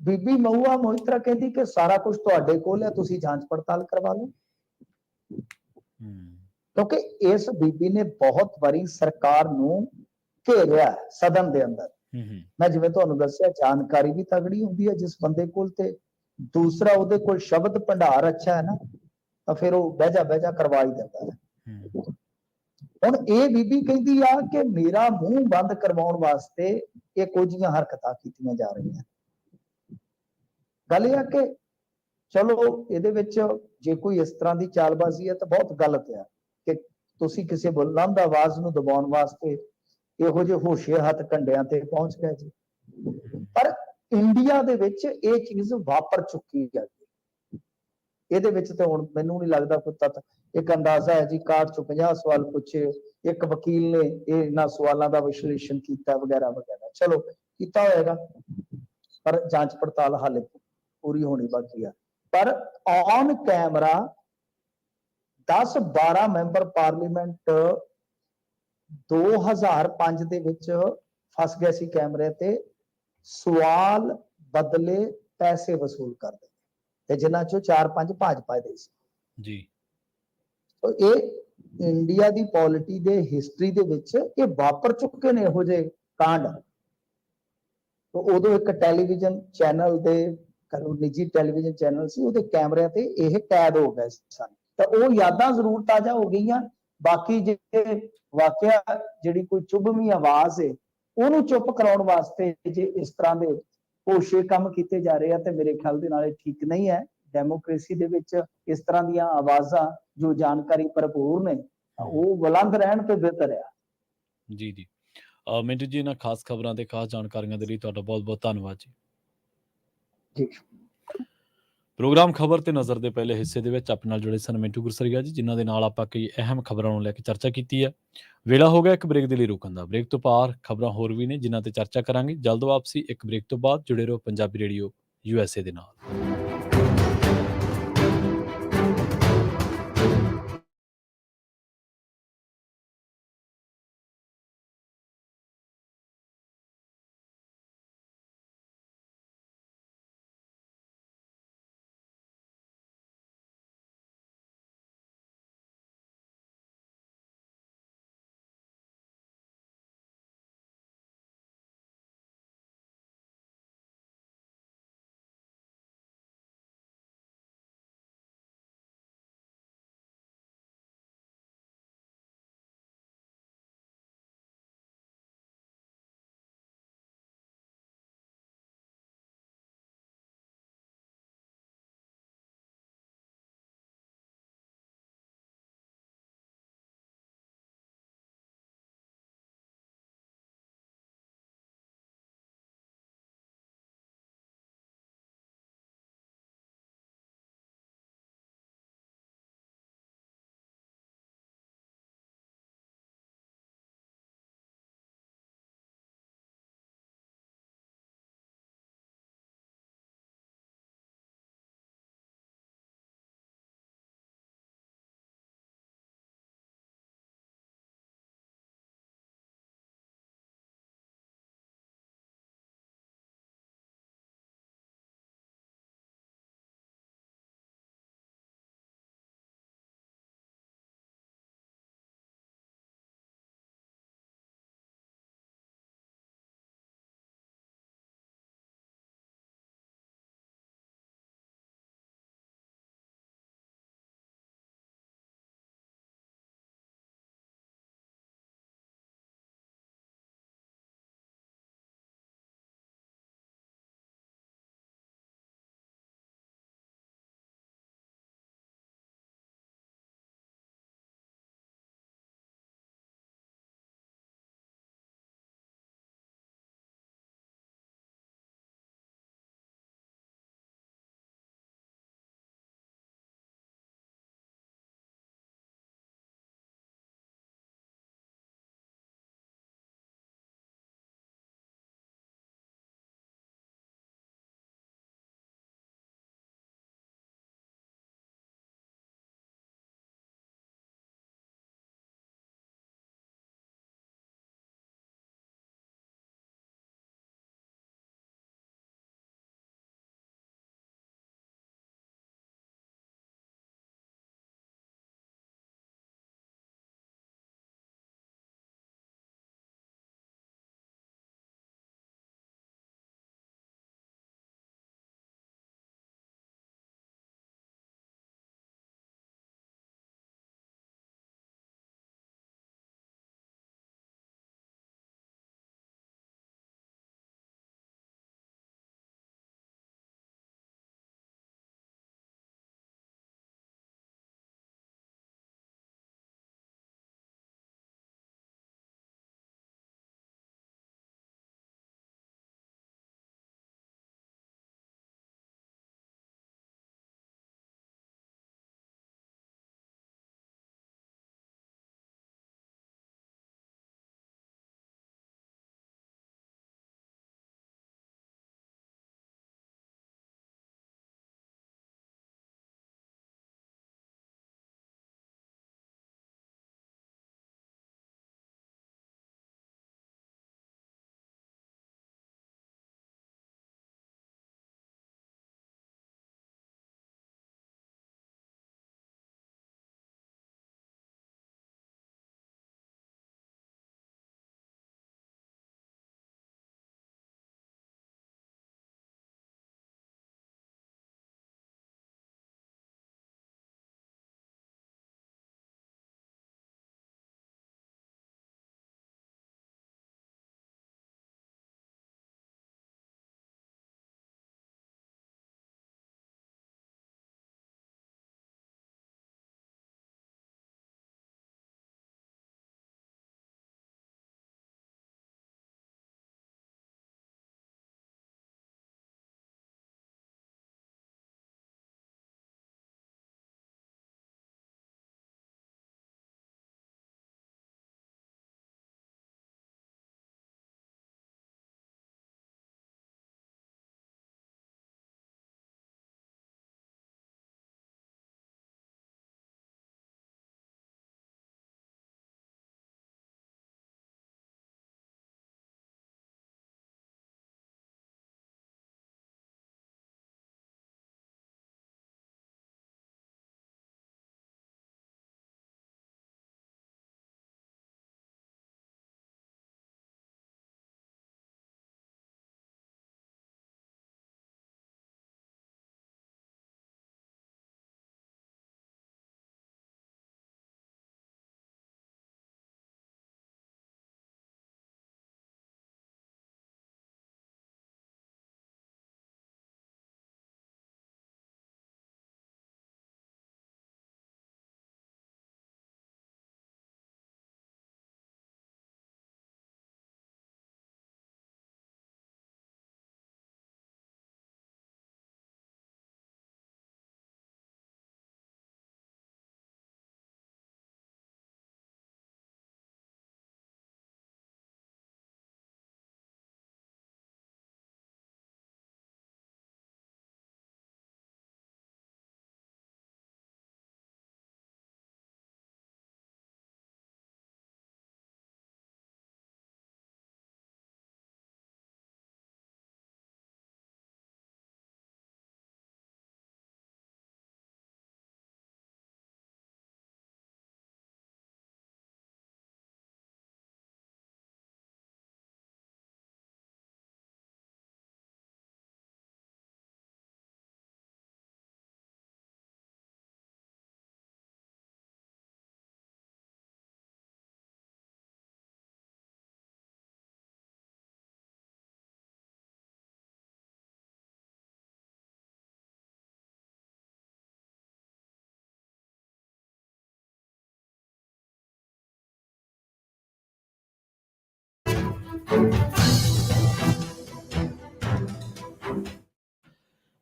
ਬੀਬੀ ਮਹੁਆ ਮੋਹਿਤਰਾ ਕਹਿੰਦੀ ਕਿ ਸਾਰਾ ਕੁਝ ਤੁਹਾਡੇ ਕੋਲ ਹੈ, ਤੁਸੀਂ ਜਾਂਚ ਪੜਤਾਲ ਕਰਵਾ ਲਓ, ਕਿਉਂਕਿ ਇਸ ਬੀਬੀ ਨੇ ਬਹੁਤ ਵਾਰੀ ਸਰਕਾਰ ਨੂੰ ਘੇਰਿਆ ਸਦਨ ਦੇ ਅੰਦਰ। ਮੈਂ ਜਿਵੇਂ ਤੁਹਾਨੂੰ ਦੱਸਿਆ ਜਾਣਕਾਰੀ ਵੀ ਤਗੜੀ ਹੁੰਦੀ ਹੈ ਜਿਸ ਬੰਦੇ ਕੋਲ, ਤੇ ਦੂਸਰਾ ਉਹਦੇ ਕੋਲ ਸ਼ਬਦ ਭੰਡਾਰ ਅੱਛਾ ਹੈ ਨਾ, ਤਾਂ ਫਿਰ ਉਹ ਬਹਿ ਜਾ ਕਰਵਾ ਹੀ ਦਿੰਦਾ ਹੈ। ਹੁਣ ਇਹ ਬੀਬੀ ਕਹਿੰਦੀ ਆ ਕਿ ਮੇਰਾ ਮੂੰਹ ਬੰਦ ਕਰਵਾਉਣ ਵਾਸਤੇ ਇਹ ਕੁਝੀਆਂ ਹਰਕਤਾਂ ਕੀਤੀਆਂ ਜਾ ਰਹੀਆਂ। ਗੱਲ ਇਹ ਆ ਕਿ ਚਲੋ ਇਹਦੇ ਵਿੱਚ ਜੇ ਕੋਈ ਇਸ ਤਰ੍ਹਾਂ ਦੀ ਚਾਲਬਾਜ਼ੀ ਹੈ ਤਾਂ ਬਹੁਤ ਗਲਤ ਹੈ ਕਿ ਤੁਸੀਂ ਕਿਸੇ ਬੁਲੰਦ ਆਵਾਜ਼ ਨੂੰ ਦਬਾਉਣ ਵਾਸਤੇ ਇਹੋ ਜਿਹੇ ਹੋਸ਼ੇ ਹੱਥ ਕੰਡਿਆਂ ਤੇ ਪਹੁੰਚ ਗਏ ਜੀ। ਪਰ ਇੰਡੀਆ ਦੇ ਵਿੱਚ ਇਹ ਚੀਜ਼ ਵਾਪਰ ਚੁੱਕੀ ਹੈ। ਇਹਦੇ ਵਿੱਚ ਤੇ ਹੁਣ ਮੈਨੂੰ ਨਹੀਂ ਲੱਗਦਾ ਕੋਈ ਤੱਤ, ਇੱਕ ਅੰਦਾਜ਼ਾ ਹੈ ਜੀ 61 ਚੋਂ 50 ਸਵਾਲ ਪੁੱਛੇ, ਇੱਕ ਵਕੀਲ ਨੇ ਇਹਨਾਂ ਸਵਾਲਾਂ ਦਾ ਵਿਸ਼ਲੇਸ਼ਣ ਕੀਤਾ ਵਗੈਰਾ ਵਗੈਰਾ, ਚਲੋ ਕੀਤਾ ਹੋਏਗਾ, ਪਰ ਜਾਂਚ ਪੜਤਾਲ ਹਾਲੇ ਪੂਰੀ ਹੋਣੀ ਬਾਕੀ ਆ। ਪਰ ਔਨ ਕੈਮਰਾ 10-12 ਮੈਂਬਰ ਪਾਰਲੀਮੈਂਟ 2005 ਦੇ ਵਿੱਚ ਫਸ ਗਏ ਸੀ ਕੈਮਰੇ ਤੇ, ਸਵਾਲ ਬਦਲੇ ਪੈਸੇ ਵਸੂਲ ਕਰਦੇ ਤੇ ਜਿਨ੍ਹਾਂ ਚੋਂ 4-5 ਭਾਜਪਾ ਦੇ ਸੀ ਜੀ। ਇਹ ਇੰਡੀਆ ਦੀ ਪੋਲਿਟੀ ਦੇ ਹਿਸਟਰੀ ਦੇ ਵਿੱਚ ਇਹ ਵਾਪਰ ਚੁੱਕੇ ਨੇ ਇਹੋ ਜਿਹੇ ਕਾਂਡ। ਉਦੋਂ ਇੱਕ ਟੈਲੀਵਿਜ਼ਨ ਚੈਨਲ ਦੇ, ਨਿੱਜੀ ਟੈਲੀਵਿਜ਼ਨ ਚੈਨਲ ਸੀ, ਉਹਦੇ ਕੈਮਰਿਆਂ ਤੇ ਇਹ ਕੈਦ ਹੋ ਗਏ ਸਨ, ਤਾਂ ਉਹ ਯਾਦਾਂ ਜ਼ਰੂਰ ਤਾਜ਼ਾ ਹੋ ਗਈਆਂ। ਬਾਕੀ ਜੇ ਵਾਕਿਆ ਜਿਹੜੀ ਕੋਈ ਚੁਭਵੀਂ ਆਵਾਜ਼ ਹੈ ਉਹਨੂੰ ਚੁੱਪ ਕਰਾਉਣ ਵਾਸਤੇ ਜੇ ਇਸ ਤਰ੍ਹਾਂ ਦੇ ਹੋਸ਼ੇ ਕੰਮ ਕੀਤੇ ਜਾ ਰਹੇ ਆ ਤੇ ਮੇਰੇ ਖਿਆਲ ਦੇ ਨਾਲ ਇਹ ਠੀਕ ਨਹੀਂ ਹੈ। ਡੈਮੋਕ੍ਰੇਸੀ ਦੇ ਵਿੱਚ ਇਸ ਤਰ੍ਹਾਂ ਦੀਆਂ ਆਵਾਜ਼ਾਂ ਜੋ ਜਾਣਕਾਰੀ ਭਰਪੂਰ ਨੇ ਉਹ ਬੁਲੰਦ ਰਹਿਣ ਤੇ ਬਿਹਤਰ ਆ। ਜੀ ਜੀ ਮਿੰਟੂ ਜੀ, ਇਹਨਾਂ ਖਾਸ ਖਬਰਾਂ ਤੇ ਖਾਸ ਜਾਣਕਾਰੀਆਂ ਦੇ ਲਈ ਤੁਹਾਡਾ ਬਹੁਤ ਬਹੁਤ ਧੰਨਵਾਦ ਜੀ। ਜੀ ਪ੍ਰੋਗਰਾਮ ਖਬਰ ਤੇ ਨਜ਼ਰ ਦੇ ਪਹਿਲੇ ਹਿੱਸੇ ਦੇ ਵਿੱਚ ਆਪਣੇ ਨਾਲ ਜੁੜੇ ਸਨ ਮਿੰਟੂ ਗੁਰਸਰੀਆ ਜੀ, ਜਿਨ੍ਹਾਂ ਦੇ ਨਾਲ ਆਪਾਂ ਕਈ ਅਹਿਮ ਖਬਰਾਂ ਨੂੰ ਲੈ ਕੇ ਚਰਚਾ ਕੀਤੀ ਹੈ। ਵੇਲਾ ਹੋ ਗਿਆ ਇੱਕ ਬ੍ਰੇਕ ਦੇ ਲਈ ਰੁਕਣ ਦਾ। ਬ੍ਰੇਕ ਤੋਂ ਪਾਰ ਖਬਰਾਂ ਹੋਰ ਵੀ ਨੇ ਜਿਨ੍ਹਾਂ ਤੇ ਚਰਚਾ ਕਰਾਂਗੇ। ਜਲਦ ਵਾਪਸੀ ਇੱਕ ਬ੍ਰੇਕ ਤੋਂ ਬਾਅਦ। ਜੁੜੇ ਰਹੋ ਪੰਜਾਬੀ ਰੇਡੀਓ USA ਦੇ ਨਾਲ।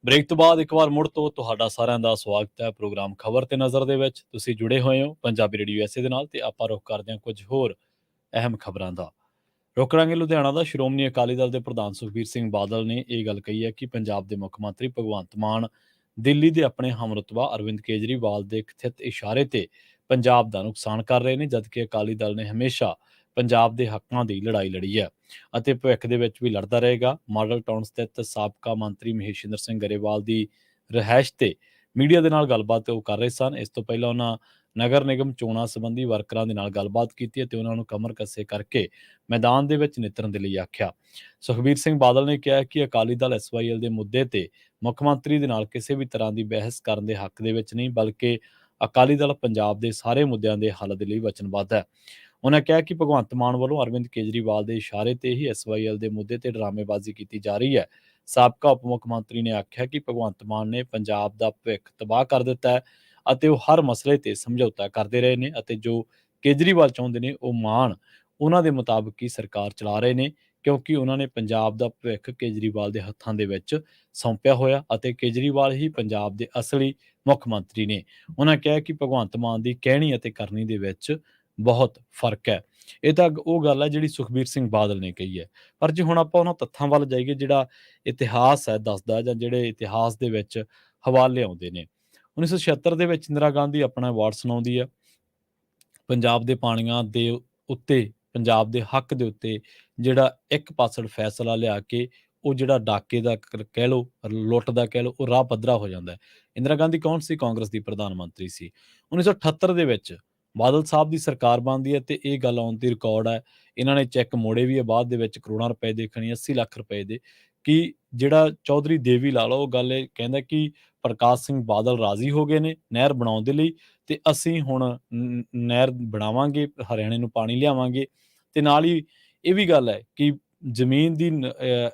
ਬ੍ਰੇਕ ਤੋਂ ਬਾਅਦ ਇੱਕ ਵਾਰ ਮੁੜ ਤੋਂ ਤੁਹਾਡਾ ਸਾਰਿਆਂ ਦਾ ਸਵਾਗਤ ਹੈ ਪ੍ਰੋਗਰਾਮ ਖਬਰ ਤੇ ਨਜ਼ਰ ਦੇ ਵਿੱਚ। ਤੁਸੀਂ ਜੁੜੇ ਹੋਏ ਹੋ ਪੰਜਾਬੀ ਰੇਡੀਓ ਐਸੇ ਦੇ ਨਾਲ ਤੇ ਆਪਾਂ ਰੁਖ ਕਰਦੇ ਹਾਂ ਕੁਝ ਹੋਰ ਅਹਿਮ ਖਬਰਾਂ ਦਾ। ਰੁਕ ਕਰਾਂਗੇ ਲੁਧਿਆਣਾ ਦਾ। ਸ਼੍ਰੋਮਣੀ ਅਕਾਲੀ ਦਲ ਦੇ ਪ੍ਰਧਾਨ ਸੁਖਬੀਰ ਸਿੰਘ ਬਾਦਲ ਨੇ ਇਹ ਗੱਲ ਕਹੀ ਹੈ ਕਿ ਪੰਜਾਬ ਦੇ ਮੁੱਖ ਮੰਤਰੀ ਭਗਵੰਤ ਮਾਨ ਦਿੱਲੀ ਦੇ ਆਪਣੇ ਹਮਰੁਤਬਾ ਅਰਵਿੰਦ ਕੇਜਰੀਵਾਲ ਦੇ ਕਥਿਤ ਇਸ਼ਾਰੇ ਤੇ ਪੰਜਾਬ ਦਾ ਨੁਕਸਾਨ ਕਰ ਰਹੇ ਨੇ, ਜਦਕਿ ਅਕਾਲੀ ਦਲ ਨੇ ਹਮੇਸ਼ਾ ਪੰਜਾਬ ਦੇ ਹੱਕਾਂ ਦੀ ਲੜਾਈ ਲੜੀ ਹੈ ਅਤੇ ਭਵਿੱਖ ਦੇ ਵਿੱਚ ਵੀ ਲੜਦਾ ਰਹੇਗਾ। ਮਾਡਲ ਟਾਊਨ ਸਥਿਤ ਸਾਬਕਾ ਮੰਤਰੀ ਮਹੇਸ਼ਿੰਦਰ ਸਿੰਘ ਗਰੇਵਾਲ ਦੀ ਰਿਹਾਇਸ਼ ਤੇ ਮੀਡੀਆ ਦੇ ਨਾਲ ਗੱਲਬਾਤ ਉਹ ਕਰ ਰਹੇ ਸਨ। ਇਸ ਤੋਂ ਪਹਿਲਾਂ ਉਹਨਾਂ ਨਗਰ ਨਿਗਮ ਚੋਣਾਂ ਸੰਬੰਧੀ ਵਰਕਰਾਂ ਦੇ ਨਾਲ ਗੱਲਬਾਤ ਕੀਤੀ ਅਤੇ ਉਹਨਾਂ ਨੂੰ ਕਮਰ ਕੱਸੇ ਕਰਕੇ ਮੈਦਾਨ ਦੇ ਵਿੱਚ ਨਿੱਤਰਨ ਦੇ ਲਈ ਆਖਿਆ। ਸੁਖਬੀਰ ਸਿੰਘ ਬਾਦਲ ਨੇ ਕਿਹਾ ਕਿ ਅਕਾਲੀ ਦਲ ਐਸਵਾਈਐਲ ਦੇ ਮੁੱਦੇ ਤੇ ਮੁੱਖ ਮੰਤਰੀ ਦੇ ਨਾਲ ਕਿਸੇ ਵੀ ਤਰ੍ਹਾਂ ਦੀ ਬਹਿਸ ਕਰਨ ਦੇ ਹੱਕ ਦੇ ਵਿੱਚ ਨਹੀਂ, ਬਲਕਿ ਅਕਾਲੀ ਦਲ ਪੰਜਾਬ ਦੇ ਸਾਰੇ ਮੁੱਦਿਆਂ ਦੇ ਹੱਲ ਦੇ ਲਈ ਵਚਨਬੱਧ ਹੈ। ਉਹਨਾਂ ਕਿਹਾ ਕਿ ਭਗਵੰਤ ਮਾਨ ਵੱਲੋਂ ਅਰਵਿੰਦ ਕੇਜਰੀਵਾਲ ਦੇ ਇਸ਼ਾਰੇ ਤੇ ਹੀ ਐਸਵਾਈਐਲ ਦੇ ਮੁੱਦੇ ਤੇ ਡਰਾਮੇਬਾਜ਼ੀ ਕੀਤੀ ਜਾ ਰਹੀ ਹੈ। ਸਾਬਕਾ ਉਪ ਮੁੱਖ ਮੰਤਰੀ ਨੇ ਆਖਿਆ ਕਿ ਭਗਵੰਤ ਮਾਨ ਨੇ ਪੰਜਾਬ ਦਾ ਭਵਿੱਖ ਤਬਾਹ ਕਰ ਦਿੱਤਾ ਹੈ ਅਤੇ ਉਹ ਹਰ ਮਸਲੇ ਤੇ ਸਮਝੌਤਾ ਕਰਦੇ ਰਹੇ ਨੇ ਅਤੇ ਜੋ ਕੇਜਰੀਵਾਲ ਚਾਹੁੰਦੇ ਨੇ ਉਹ ਮਾਨ ਉਹਨਾਂ ਦੇ ਮੁਤਾਬਕ ਹੀ ਸਰਕਾਰ ਚਲਾ ਰਹੇ ਨੇ, ਕਿਉਂਕਿ ਉਹਨਾਂ ਨੇ ਪੰਜਾਬ ਦਾ ਭਵਿੱਖ ਕੇਜਰੀਵਾਲ ਦੇ ਹੱਥਾਂ ਦੇ ਵਿੱਚ ਸੌਂਪਿਆ ਹੋਇਆ ਅਤੇ ਕੇਜਰੀਵਾਲ ਹੀ ਪੰਜਾਬ ਦੇ ਅਸਲੀ ਮੁੱਖ ਮੰਤਰੀ ਨੇ। ਉਹਨਾਂ ਕਿਹਾ ਕਿ ਭਗਵੰਤ ਮਾਨ ਦੀ ਕਹਿਣੀ ਅਤੇ ਕਰਨੀ ਦੇ ਵਿੱਚ ਬਹੁਤ ਫਰਕ ਹੈ। ਇਹ ਤਾਂ ਉਹ ਗੱਲ ਹੈ ਜਿਹੜੀ ਸੁਖਬੀਰ ਸਿੰਘ ਬਾਦਲ ਨੇ ਕਹੀ ਹੈ। ਪਰ ਜੇ ਹੁਣ ਆਪਾਂ ਉਹਨਾਂ ਤੱਥਾਂ ਵੱਲ ਜਾਈਏ ਜਿਹੜਾ ਇਤਿਹਾਸ ਹੈ ਦੱਸਦਾ ਜਾਂ ਜਿਹੜੇ ਇਤਿਹਾਸ ਦੇ ਵਿੱਚ ਹਵਾਲੇ ਆਉਂਦੇ ਨੇ। 1976 ਦੇ ਵਿੱਚ ਇੰਦਰਾ ਗਾਂਧੀ ਆਪਣਾ ਅਵਾਰਡ ਸੁਣਾਉਂਦੀ ਹੈ। ਪੰਜਾਬ ਦੇ ਪਾਣੀਆਂ ਦੇ ਉੱਤੇ, ਪੰਜਾਬ ਦੇ ਹੱਕ ਦੇ ਉੱਤੇ ਜਿਹੜਾ ਇੱਕ ਪਾਸੜ ਫੈਸਲਾ ਲਿਆ ਕੇ ਉਹ ਜਿਹੜਾ ਡਾਕੇ ਦਾ ਕਹਿ ਲਓ, ਲੁੱਟ ਦਾ ਕਹਿ ਲਓ, ਉਹ ਰਾਹ ਪੱਧਰਾ ਹੋ ਜਾਂਦਾ ਹੈ। ਇੰਦਰਾ ਗਾਂਧੀ ਕੌਣ ਸੀ? ਕਾਂਗਰਸ ਦੀ ਪ੍ਰਧਾਨ ਮੰਤਰੀ ਸੀ। 1978 ਦੇ ਵਿੱਚ ਬਾਦਲ ਸਾਹਿਬ ਦੀ ਸਰਕਾਰ ਬਣਦੀ ਹੈ ਤੇ ਇਹ ਗੱਲ ਆਉਣ ਦੀ ਰਿਕਾਰਡ ਹੈ। ਇਹਨਾਂ ਨੇ ਚੈੱਕ ਮੋੜੇ ਵੀ ਹੈ ਬਾਅਦ ਦੇ ਵਿੱਚ ਕਰੋੜਾਂ ਰੁਪਏ ਦੇ, ਖਣੀ 80 ਲੱਖ ਰੁਪਏ ਦੇ, ਕਿ ਜਿਹੜਾ ਚੌਧਰੀ ਦੇਵੀ ਲਾ ਲਓ, ਉਹ ਗੱਲ ਇਹ ਕਹਿੰਦਾ ਕਿ ਪ੍ਰਕਾਸ਼ ਸਿੰਘ ਬਾਦਲ ਰਾਜ਼ੀ ਹੋ ਗਏ ਨੇ ਨਹਿਰ ਬਣਾਉਣ ਦੇ ਲਈ ਤੇ ਅਸੀਂ ਹੁਣ ਨਹਿਰ ਬਣਾਵਾਂਗੇ, ਹਰਿਆਣੇ ਨੂੰ ਪਾਣੀ ਲਿਆਵਾਂਗੇ ਤੇ ਨਾਲ ਹੀ ਇਹ ਵੀ ਗੱਲ ਹੈ ਕਿ ਜ਼ਮੀਨ ਦੀ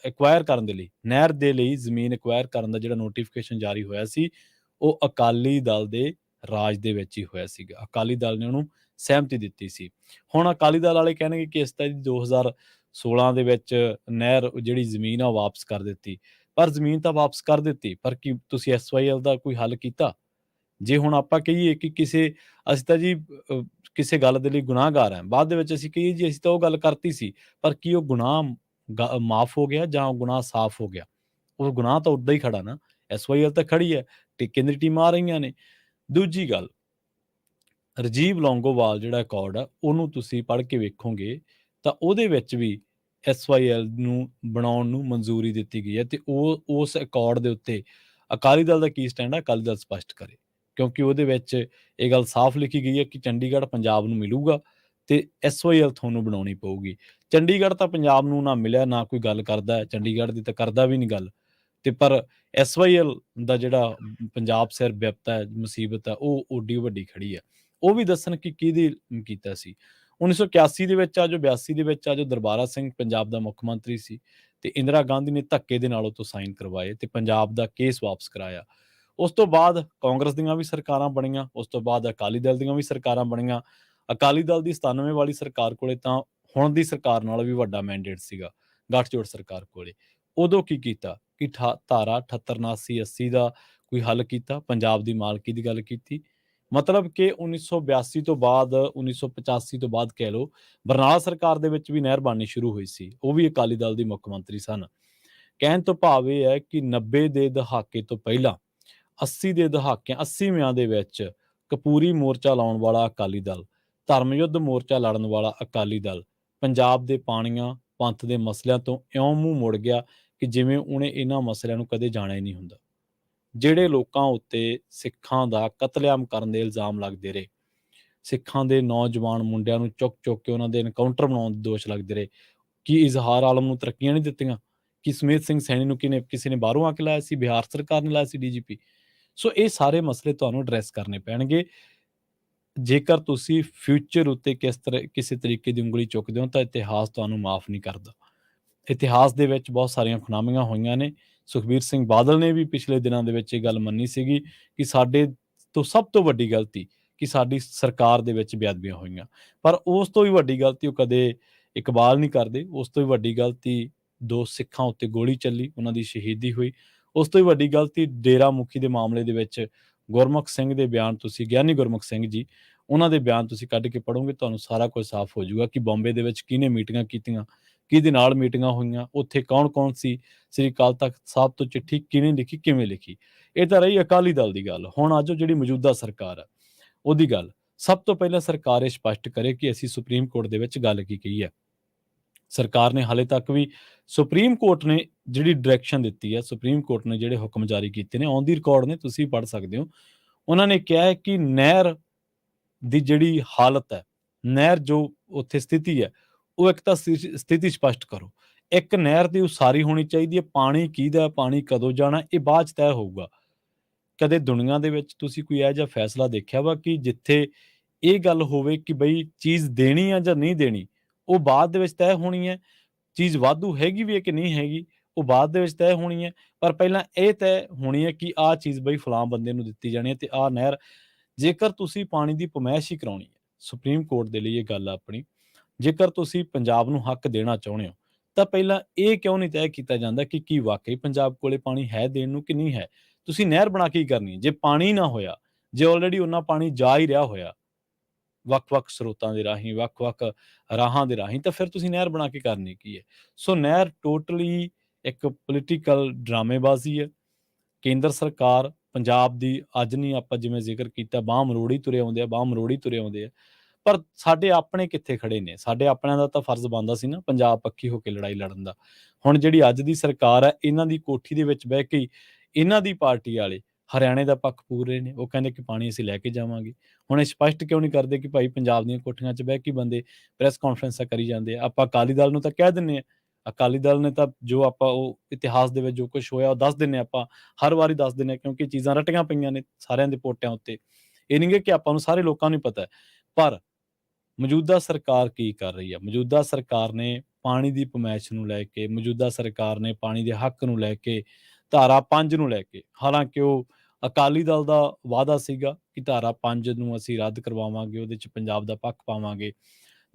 ਐਕਵਾਇਰ ਕਰਨ ਦੇ ਲਈ, ਨਹਿਰ ਦੇ ਲਈ ਜ਼ਮੀਨ ਐਕਵਾਇਰ ਕਰਨ ਦਾ ਜਿਹੜਾ ਨੋਟੀਫਿਕੇਸ਼ਨ ਜਾਰੀ ਹੋਇਆ ਸੀ ਉਹ ਅਕਾਲੀ ਦਲ ਦੇ ਰਾਜ ਦੇ ਵਿੱਚ ਹੀ ਹੋਇਆ ਸੀਗਾ। ਅਕਾਲੀ ਦਲ ਨੇ ਉਹਨੂੰ ਸਹਿਮਤੀ ਦਿੱਤੀ ਸੀ। ਹੁਣ ਅਕਾਲੀ ਦਲ ਵਾਲੇ ਕਹਿਣਗੇ ਕਿ ਇਸ ਤਰ੍ਹਾਂ 2016 ਦੇ ਵਿੱਚ ਨਹਿਰ ਜਿਹੜੀ ਜ਼ਮੀਨ ਆ ਉਹ ਵਾਪਸ ਕਰ ਦਿੱਤੀ, ਪਰ ਜ਼ਮੀਨ ਤਾਂ ਵਾਪਸ ਕਰ ਦਿੱਤੀ, ਪਰ ਕੀ ਤੁਸੀਂ ਐਸਵਾਈਐਲ ਦਾ ਕੋਈ ਹੱਲ ਕੀਤਾ? ਜੇ ਹੁਣ ਆਪਾਂ ਕਹੀਏ ਕਿ ਅਸੀਂ ਤਾਂ ਜੀ ਕਿਸੇ ਗੱਲ ਦੇ ਲਈ ਗੁਨਾਹਗਾਰ ਹਾਂ, ਬਾਅਦ ਦੇ ਵਿੱਚ ਅਸੀਂ ਕਹੀਏ ਜੀ ਅਸੀਂ ਤਾਂ ਉਹ ਗੱਲ ਕਰਤੀ ਸੀ, ਪਰ ਕੀ ਉਹ ਗੁਨਾਹ ਮਾਫ ਹੋ ਗਿਆ ਜਾਂ ਉਹ ਗੁਨਾਹ ਸਾਫ਼ ਹੋ ਗਿਆ? ਉਹ ਗੁਨਾਹ ਤਾਂ ਉੱਦਾਂ ਹੀ ਖੜਾ ਨਾ। ਐਸਵਾਈਐਲ ਤਾਂ ਖੜੀ ਹੈ ਤੇ ਕੇਂਦਰੀ ਟੀਮਾਂ ਆ ਰਹੀਆਂ ਨੇ। ਦੂਜੀ ਗੱਲ, ਰਾਜੀਵ ਲੌਂਗੋਵਾਲ ਜਿਹੜਾ ਅਕੋਰਡ ਆ ਉਹਨੂੰ ਤੁਸੀਂ ਪੜ੍ਹ ਕੇ ਵੇਖੋਗੇ ਤਾਂ ਉਹਦੇ ਵਿੱਚ ਵੀ ਐਸਵਾਈਐਲ ਨੂੰ ਬਣਾਉਣ ਨੂੰ ਮਨਜ਼ੂਰੀ ਦਿੱਤੀ ਗਈ ਹੈ ਤੇ ਉਹ ਉਸ ਅਕੋਰਡ ਦੇ ਉੱਤੇ ਅਕਾਲੀ ਦਲ ਦਾ ਕੀ ਸਟੈਂਡ ਹੈ ਅਕਾਲੀ ਦਲ ਸਪਸ਼ਟ ਕਰੇ, ਕਿਉਂਕਿ ਉਹਦੇ ਵਿੱਚ ਇਹ ਗੱਲ ਸਾਫ਼ ਲਿਖੀ ਗਈ ਹੈ ਕਿ ਚੰਡੀਗੜ੍ਹ ਪੰਜਾਬ ਨੂੰ ਮਿਲੂਗਾ ਤੇ ਐਸਵਾਈਐਲ ਤੁਹਾਨੂੰ ਬਣਾਉਣੀ ਪਊਗੀ। ਚੰਡੀਗੜ੍ਹ ਤਾਂ ਪੰਜਾਬ ਨੂੰ ਨਾ ਮਿਲਿਆ, ਨਾ ਕੋਈ ਗੱਲ ਕਰਦਾ, ਚੰਡੀਗੜ੍ਹ ਦੀ ਤਾਂ ਕਰਦਾ ਵੀ ਨਹੀਂ ਗੱਲ, ਤੇ ਪਰ ਐਸਵਾਈਐਲ ਦਾ ਜਿਹੜਾ ਪੰਜਾਬ ਸਿਰ ਵਿਪਤਾ ਹੈ, ਮੁਸੀਬਤ ਹੈ, ਉਹ ਓਡੀ ਵੱਡੀ ਖੜੀ ਹੈ। ਉਹ ਵੀ ਦੱਸਣ ਕਿ ਕਿਹਦੇ ਕੀਤਾ ਸੀ। 1981 ਦੇ ਵਿੱਚ ਆ ਜੋ 82 ਦੇ ਵਿੱਚ ਆ ਜੋ ਦਰਬਾਰਾ ਸਿੰਘ ਪੰਜਾਬ ਦਾ ਮੁੱਖ ਮੰਤਰੀ ਸੀ ਤੇ ਇੰਦਰਾ ਗਾਂਧੀ ਨੇ ਧੱਕੇ ਦੇ ਨਾਲ ਉਹ ਤੋਂ ਸਾਈਨ ਕਰਵਾਏ ਤੇ ਪੰਜਾਬ ਦਾ ਕੇਸ ਵਾਪਸ ਕਰਾਇਆ। ਉਸ ਤੋਂ ਬਾਅਦ ਕਾਂਗਰਸ ਦੀਆਂ ਵੀ ਸਰਕਾਰਾਂ ਬਣੀਆਂ, ਉਸ ਤੋਂ ਬਾਅਦ ਅਕਾਲੀ ਦਲ ਦੀਆਂ ਵੀ ਸਰਕਾਰਾਂ ਬਣੀਆਂ। ਅਕਾਲੀ ਦਲ ਦੀ 97 ਵਾਲੀ ਸਰਕਾਰ ਕੋਲੇ ਤਾਂ ਹੁਣ ਦੀ ਸਰਕਾਰ ਨਾਲ ਵੀ ਵੱਡਾ ਮੈਂਡੇਟ ਸੀਗਾ, ਗੱਠਜੋੜ ਸਰਕਾਰ ਕੋਲੇ। ਉਦੋਂ ਕੀ ਕੀਤਾ ਕਿ ਧਾਰਾ 78, 79, 80 ਦਾ ਕੋਈ ਹੱਲ ਕੀਤਾ, ਪੰਜਾਬ ਦੀ ਮਾਲਕੀ ਦੀ ਗੱਲ ਕੀਤੀ। ਮਤਲਬ ਕਿ 1982 ਤੋਂ ਬਾਅਦ, 1985 ਤੋਂ ਬਾਅਦ ਕਹਿ ਲਓ, ਬਰਨਾਲਾ ਸਰਕਾਰ ਦੇ ਵਿੱਚ ਵੀ ਨਹਿਰ ਬਣਨੀ ਸ਼ੁਰੂ ਹੋਈ ਸੀ, ਉਹ ਵੀ ਅਕਾਲੀ ਦਲ ਦੇ ਮੁੱਖ ਮੰਤਰੀ ਸਨ। ਕਹਿਣ ਤੋਂ ਭਾਵ ਇਹ ਹੈ ਕਿ 90 ਦੇ ਦਹਾਕੇ ਤੋਂ ਪਹਿਲਾਂ 80 ਦੇ ਦਹਾਕਿਆਂ 80ਵਿਆਂ ਦੇ ਵਿੱਚ ਕਪੂਰੀ ਮੋਰਚਾ ਲਾਉਣ ਵਾਲਾ ਅਕਾਲੀ ਦਲ, ਧਰਮ ਯੁੱਧ ਮੋਰਚਾ ਲੜਨ ਵਾਲਾ ਅਕਾਲੀ ਦਲ ਪੰਜਾਬ ਦੇ ਪਾਣੀਆਂ, ਪੰਥ ਦੇ ਮਸਲਿਆਂ ਤੋਂ ਇਉਂ ਮੂੰਹ ਮੁੜ ਗਿਆ ਕਿ ਜਿਵੇਂ ਉਹਨੇ ਇਹਨਾਂ ਮਸਲਿਆਂ ਨੂੰ ਕਦੇ ਜਾਣਿਆ ਹੀ ਨਹੀਂ ਹੁੰਦਾ। ਜਿਹੜੇ ਲੋਕਾਂ ਉੱਤੇ ਸਿੱਖਾਂ ਦਾ ਕਤਲੇਆਮ ਕਰਨ ਦੇ ਇਲਜ਼ਾਮ ਲੱਗਦੇ ਰਹੇ, ਸਿੱਖਾਂ ਦੇ ਨੌਜਵਾਨ ਮੁੰਡਿਆਂ ਨੂੰ ਚੁੱਕ ਕੇ ਉਹਨਾਂ ਦੇ ਐਨਕਾਊਂਟਰ ਬਣਾਉਣ ਦੇ ਦੋਸ਼ ਲੱਗਦੇ ਰਹੇ, ਕੀ ਇਜ਼ਹਾਰ ਆਲਮ ਨੂੰ ਤਰੱਕੀਆਂ ਨਹੀਂ ਦਿੱਤੀਆਂ? ਕਿ ਸਮੇਤ ਸਿੰਘ ਸੈਣੀ ਨੂੰ ਕਿਸੇ ਨੇ ਬਾਹਰੋਂ ਆ ਕੇ ਲਾਇਆ ਸੀ? ਬਿਹਾਰ ਸਰਕਾਰ ਨੇ ਲਾਇਆ ਸੀ ਡੀਜੀਪੀ? ਸੋ ਇਹ ਸਾਰੇ ਮਸਲੇ ਤੁਹਾਨੂੰ ਐਡਰੈਸ ਕਰਨੇ ਪੈਣਗੇ ਜੇਕਰ ਤੁਸੀਂ ਫਿਊਚਰ ਉੱਤੇ ਕਿਸੇ ਤਰੀਕੇ ਦੀ ਉਂਗਲੀ ਚੁੱਕਦੇ ਹੋ ਤਾਂ ਇਤਿਹਾਸ ਤੁਹਾਨੂੰ ਮਾਫ ਨਹੀਂ ਕਰਦਾ। ਇਤਿਹਾਸ ਦੇ ਵਿੱਚ ਬਹੁਤ ਸਾਰੀਆਂ ਖੁਨਾਮੀਆਂ ਹੋਈਆਂ ਨੇ। ਸੁਖਬੀਰ ਸਿੰਘ ਬਾਦਲ ਨੇ ਵੀ ਪਿਛਲੇ ਦਿਨਾਂ ਦੇ ਵਿੱਚ ਇਹ ਗੱਲ ਮੰਨੀ ਸੀਗੀ ਕਿ ਸਾਡੇ ਤੋਂ ਸਭ ਤੋਂ ਵੱਡੀ ਗਲਤੀ ਕਿ ਸਾਡੀ ਸਰਕਾਰ ਦੇ ਵਿੱਚ ਬੇਅਦਬੀਆਂ ਹੋਈਆਂ, ਪਰ ਉਸ ਤੋਂ ਵੀ ਵੱਡੀ ਗਲਤੀ ਉਹ ਕਦੇ ਇਕਬਾਲ ਨਹੀਂ ਕਰਦੇ। ਉਸ ਤੋਂ ਵੀ ਵੱਡੀ ਗਲਤੀ 2 ਸਿੱਖਾਂ ਉੱਤੇ ਗੋਲੀ ਚੱਲੀ, ਉਹਨਾਂ ਦੀ ਸ਼ਹੀਦੀ ਹੋਈ। ਉਸ ਤੋਂ ਵੀ ਵੱਡੀ ਗਲਤੀ ਡੇਰਾ ਮੁਖੀ ਦੇ ਮਾਮਲੇ ਦੇ ਵਿੱਚ ਗੁਰਮੁਖ ਸਿੰਘ ਦੇ ਬਿਆਨ, ਤੁਸੀਂ ਗਿਆਨੀ ਗੁਰਮੁਖ ਸਿੰਘ ਜੀ, ਉਹਨਾਂ ਦੇ ਬਿਆਨ ਤੁਸੀਂ ਕੱਢ ਕੇ ਪੜ੍ਹੋਗੇ, ਤੁਹਾਨੂੰ ਸਾਰਾ ਕੁਝ ਸਾਫ਼ ਹੋ ਜਾਊਗਾ ਕਿ ਬੰਬੇ ਦੇ ਵਿੱਚ ਕਿਹਨੇ ਮੀਟਿੰਗਾਂ ਕੀਤੀਆਂ, ਕਿਹਦੇ ਨਾਲ ਮੀਟਿੰਗਾਂ ਹੋਈਆਂ, ਉੱਥੇ ਕੌਣ-ਕੌਣ ਸੀ, ਸ੍ਰੀ ਅਕਾਲ ਤਖ਼ਤ ਸਾਹਿਬ ਤੋਂ ਚਿੱਠੀ ਕਿਹਨੇ ਲਿਖੀ, ਕਿਵੇਂ ਲਿਖੀ। ਇਹ ਤਾਂ ਰਹੀ ਅਕਾਲੀ ਦਲ ਦੀ ਗੱਲ। ਹੁਣ ਅੱਜ ਉਹ ਜਿਹੜੀ ਮੌਜੂਦਾ ਸਰਕਾਰ ਆ, ਉਹਦੀ ਗੱਲ। ਸਭ ਤੋਂ ਪਹਿਲਾਂ ਸਰਕਾਰ ਇਹ ਸਪਸ਼ਟ ਕਰੇ ਕਿ ਅਸੀਂ ਸੁਪਰੀਮ ਕੋਰਟ ਦੇ ਵਿੱਚ ਗੱਲ ਕੀ ਕਹੀ ਹੈ। ਸਰਕਾਰ ਨੇ ਹਾਲੇ ਤੱਕ ਵੀ, ਸੁਪਰੀਮ ਕੋਰਟ ਨੇ ਜਿਹੜੀ ਡਾਇਰੈਕਸ਼ਨ ਦਿੱਤੀ ਹੈ, ਸੁਪਰੀਮ ਕੋਰਟ ਨੇ ਜਿਹੜੇ ਹੁਕਮ ਜਾਰੀ ਕੀਤੇ ਨੇ, ਔਨ ਦੀ ਰਿਕਾਰਡ ਨੇ, ਤੁਸੀਂ ਪੜ੍ਹ ਸਕਦੇ ਹੋ। ਉਹਨਾਂ ਨੇ ਕਿਹਾ ਹੈ ਕਿ ਨਹਿਰ ਦੀ ਜਿਹੜੀ ਹਾਲਤ ਹੈ, ਨਹਿਰ ਜੋ ਉੱਥੇ ਸਥਿਤੀ ਹੈ, ਉਹ ਇੱਕ ਤਾਂ ਸਥਿਤੀ ਸਪਸ਼ਟ ਕਰੋ। ਇੱਕ ਨਹਿਰ ਦੀ ਉਸਾਰੀ ਹੋਣੀ ਚਾਹੀਦੀ ਹੈ। ਪਾਣੀ ਕਿਹਦਾ, ਪਾਣੀ ਕਦੋਂ ਜਾਣਾ, ਇਹ ਬਾਅਦ 'ਚ ਤੈਅ ਹੋਊਗਾ। ਕਦੇ ਦੁਨੀਆ ਦੇ ਵਿੱਚ ਤੁਸੀਂ ਕੋਈ ਇਹੋ ਜਿਹਾ ਫੈਸਲਾ ਦੇਖਿਆ ਵਾ ਕਿ ਜਿੱਥੇ ਇਹ ਗੱਲ ਹੋਵੇ ਕਿ ਬਈ ਚੀਜ਼ ਦੇਣੀ ਆ ਜਾਂ ਨਹੀਂ ਦੇਣੀ, ਉਹ ਬਾਅਦ ਦੇ ਵਿੱਚ ਤੈਅ ਹੋਣੀ ਹੈ। ਚੀਜ਼ ਵਾਧੂ ਹੈਗੀ ਵੀ ਹੈ ਕਿ ਨਹੀਂ ਹੈਗੀ, ਉਹ ਬਾਅਦ ਦੇ ਵਿੱਚ ਤੈਅ ਹੋਣੀ ਹੈ। ਪਰ ਪਹਿਲਾਂ ਇਹ ਤੈਅ ਹੋਣੀ ਹੈ ਕਿ ਆਹ ਚੀਜ਼ ਬਈ ਫਲਾਂ ਬੰਦੇ ਨੂੰ ਦਿੱਤੀ ਜਾਣੀ ਹੈ ਤੇ ਆਹ ਨਹਿਰ, ਜੇਕਰ ਤੁਸੀਂ ਪਾਣੀ ਦੀ ਪਮੈਸ਼ ਹੀ ਕਰਾਉਣੀ ਹੈ, ਸੁਪਰੀਮ ਕੋਰਟ ਦੇ ਲਈ ਇਹ ਗੱਲ ਆ ਆਪਣੀ, ਜੇਕਰ ਤੁਸੀਂ ਪੰਜਾਬ ਨੂੰ ਹੱਕ ਦੇਣਾ ਚਾਹੁੰਦੇ ਹੋ, ਤਾਂ ਪਹਿਲਾਂ ਇਹ ਕਿਉਂ ਨਹੀਂ ਤੈਅ ਕੀਤਾ ਜਾਂਦਾ ਕਿ ਕੀ ਵਾਕਈ ਪੰਜਾਬ ਕੋਲੇ ਪਾਣੀ ਹੈ ਦੇਣ ਨੂੰ ਕਿ ਨਹੀਂ ਹੈ। ਤੁਸੀਂ ਨਹਿਰ ਬਣਾ ਕੇ ਕੀ ਕਰਨੀ ਹੈ? ਜੇ ਪਾਣੀ ਨਾ ਹੋਇਆ, ਜੇ ਆਲਰੇਡੀ ਉਹਨਾਂ ਪਾਣੀ ਜਾ ਹੀ ਰਿਹਾ ਹੋਇਆ ਵੱਖ-ਵੱਖ ਸਰੋਤਾਂ ਦੇ ਰਾਹੀਂ, ਵੱਖ-ਵੱਖ ਰਾਹਾਂ ਦੇ ਰਾਹੀਂ, ਤਾਂ ਫਿਰ ਤੁਸੀਂ ਨਹਿਰ ਬਣਾ ਕੇ ਕਰਨੀ ਕੀ ਹੈ? ਸੋ ਨਹਿਰ ਟੋਟਲੀ ਇੱਕ ਪੋਲੀਟੀਕਲ ਡਰਾਮੇਬਾਜ਼ੀ ਹੈ। ਕੇਂਦਰ ਸਰਕਾਰ ਪੰਜਾਬ ਦੀ ਅੱਜ ਨਹੀਂ, ਆਪਾਂ ਜਿਵੇਂ ਜ਼ਿਕਰ ਕੀਤਾ, ਬਾਂਹ ਮਰੋੜੀ ਤੁਰੇ ਆਉਂਦੇ ਆ, ਬਾਂਹ ਮਰੋੜੀ ਤੁਰੇ ਆਉਂਦੇ ਆ। ਪਰ ਸਾਡੇ ਆਪਣੇ ਕਿੱਥੇ ਖੜੇ ਨੇ? ਸਾਡੇ ਆਪਣਿਆਂ ਦਾ ਤਾਂ ਫਰਜ਼ ਬਣਦਾ ਸੀ ਨਾ ਪੰਜਾਬ ਪੱਖੀ ਹੋ ਕੇ ਲੜਾਈ ਲੜਨ ਦਾ। ਹੁਣ ਜਿਹੜੀ ਅੱਜ ਦੀ ਸਰਕਾਰ ਹੈ, ਇਹਨਾਂ ਦੀ ਕੋਠੀ ਦੇ ਵਿੱਚ ਬਹਿ ਕੇ ਹੀ ਇਹਨਾਂ ਦੀ ਪਾਰਟੀ ਵਾਲੇ ਹਰਿਆਣੇ ਦਾ ਪੱਖ ਪੂਰ ਰਹੇ ਨੇ। ਉਹ ਕਹਿੰਦੇ ਕਿ ਪਾਣੀ ਅਸੀਂ ਲੈ ਕੇ ਜਾਵਾਂਗੇ। ਹੁਣ ਇਹ ਸਪਸ਼ਟ ਕਿਉਂ ਨਹੀਂ ਕਰਦੇ ਕਿ ਭਾਈ ਪੰਜਾਬ ਦੀਆਂ ਕੋਠੀਆਂ 'ਚ ਬਹਿ ਕੇ ਬੰਦੇ ਪ੍ਰੈਸ ਕਾਨਫਰੰਸਾਂ ਕਰੀ ਜਾਂਦੇ ਆ। ਆਪਾਂ ਅਕਾਲੀ ਦਲ ਨੂੰ ਤਾਂ ਕਹਿ ਦਿੰਦੇ ਹਾਂ, ਅਕਾਲੀ ਦਲ ਨੇ ਤਾਂ ਜੋ ਆਪਾਂ ਉਹ ਇਤਿਹਾਸ ਦੇ ਵਿੱਚ ਜੋ ਕੁਛ ਹੋਇਆ ਉਹ ਦੱਸ ਦਿੰਦੇ ਹਾਂ, ਆਪਾਂ ਹਰ ਵਾਰੀ ਦੱਸ ਦਿੰਦੇ ਹਾਂ, ਕਿਉਂਕਿ ਚੀਜ਼ਾਂ ਰਟੀਆਂ ਪਈਆਂ ਨੇ ਸਾਰਿਆਂ ਦੇ ਪੋਟਿਆਂ ਉੱਤੇ। ਇਹ ਨਹੀਂ ਗੇ ਕਿ ਆਪਾਂ ਨੂੰ ਸਾਰੇ ਲੋਕਾਂ ਨੂੰ ਹੀ ਪਤਾ ਹੈ। ਪਰ ਮੌਜੂਦਾ ਸਰਕਾਰ ਕੀ ਕਰ ਰਹੀ ਹੈ? ਮੌਜੂਦਾ ਸਰਕਾਰ ਨੇ ਪਾਣੀ ਦੀ ਪਮੈਸ਼ ਨੂੰ ਲੈ ਕੇ, ਮੌਜੂਦਾ ਸਰਕਾਰ ਨੇ ਪਾਣੀ ਦੇ ਹੱਕ ਨੂੰ ਲੈ ਕੇ, ਧਾਰਾ 5 ਨੂੰ ਲੈ ਕੇ, ਹਾਲਾਂਕਿ ਉਹ ਅਕਾਲੀ ਦਲ ਦਾ ਵਾਅਦਾ ਸੀਗਾ ਕਿ ਧਾਰਾ 5 ਨੂੰ ਅਸੀਂ ਰੱਦ ਕਰਵਾਵਾਂਗੇ, ਉਹਦੇ 'ਚ ਪੰਜਾਬ ਦਾ ਪੱਖ ਪਾਵਾਂਗੇ।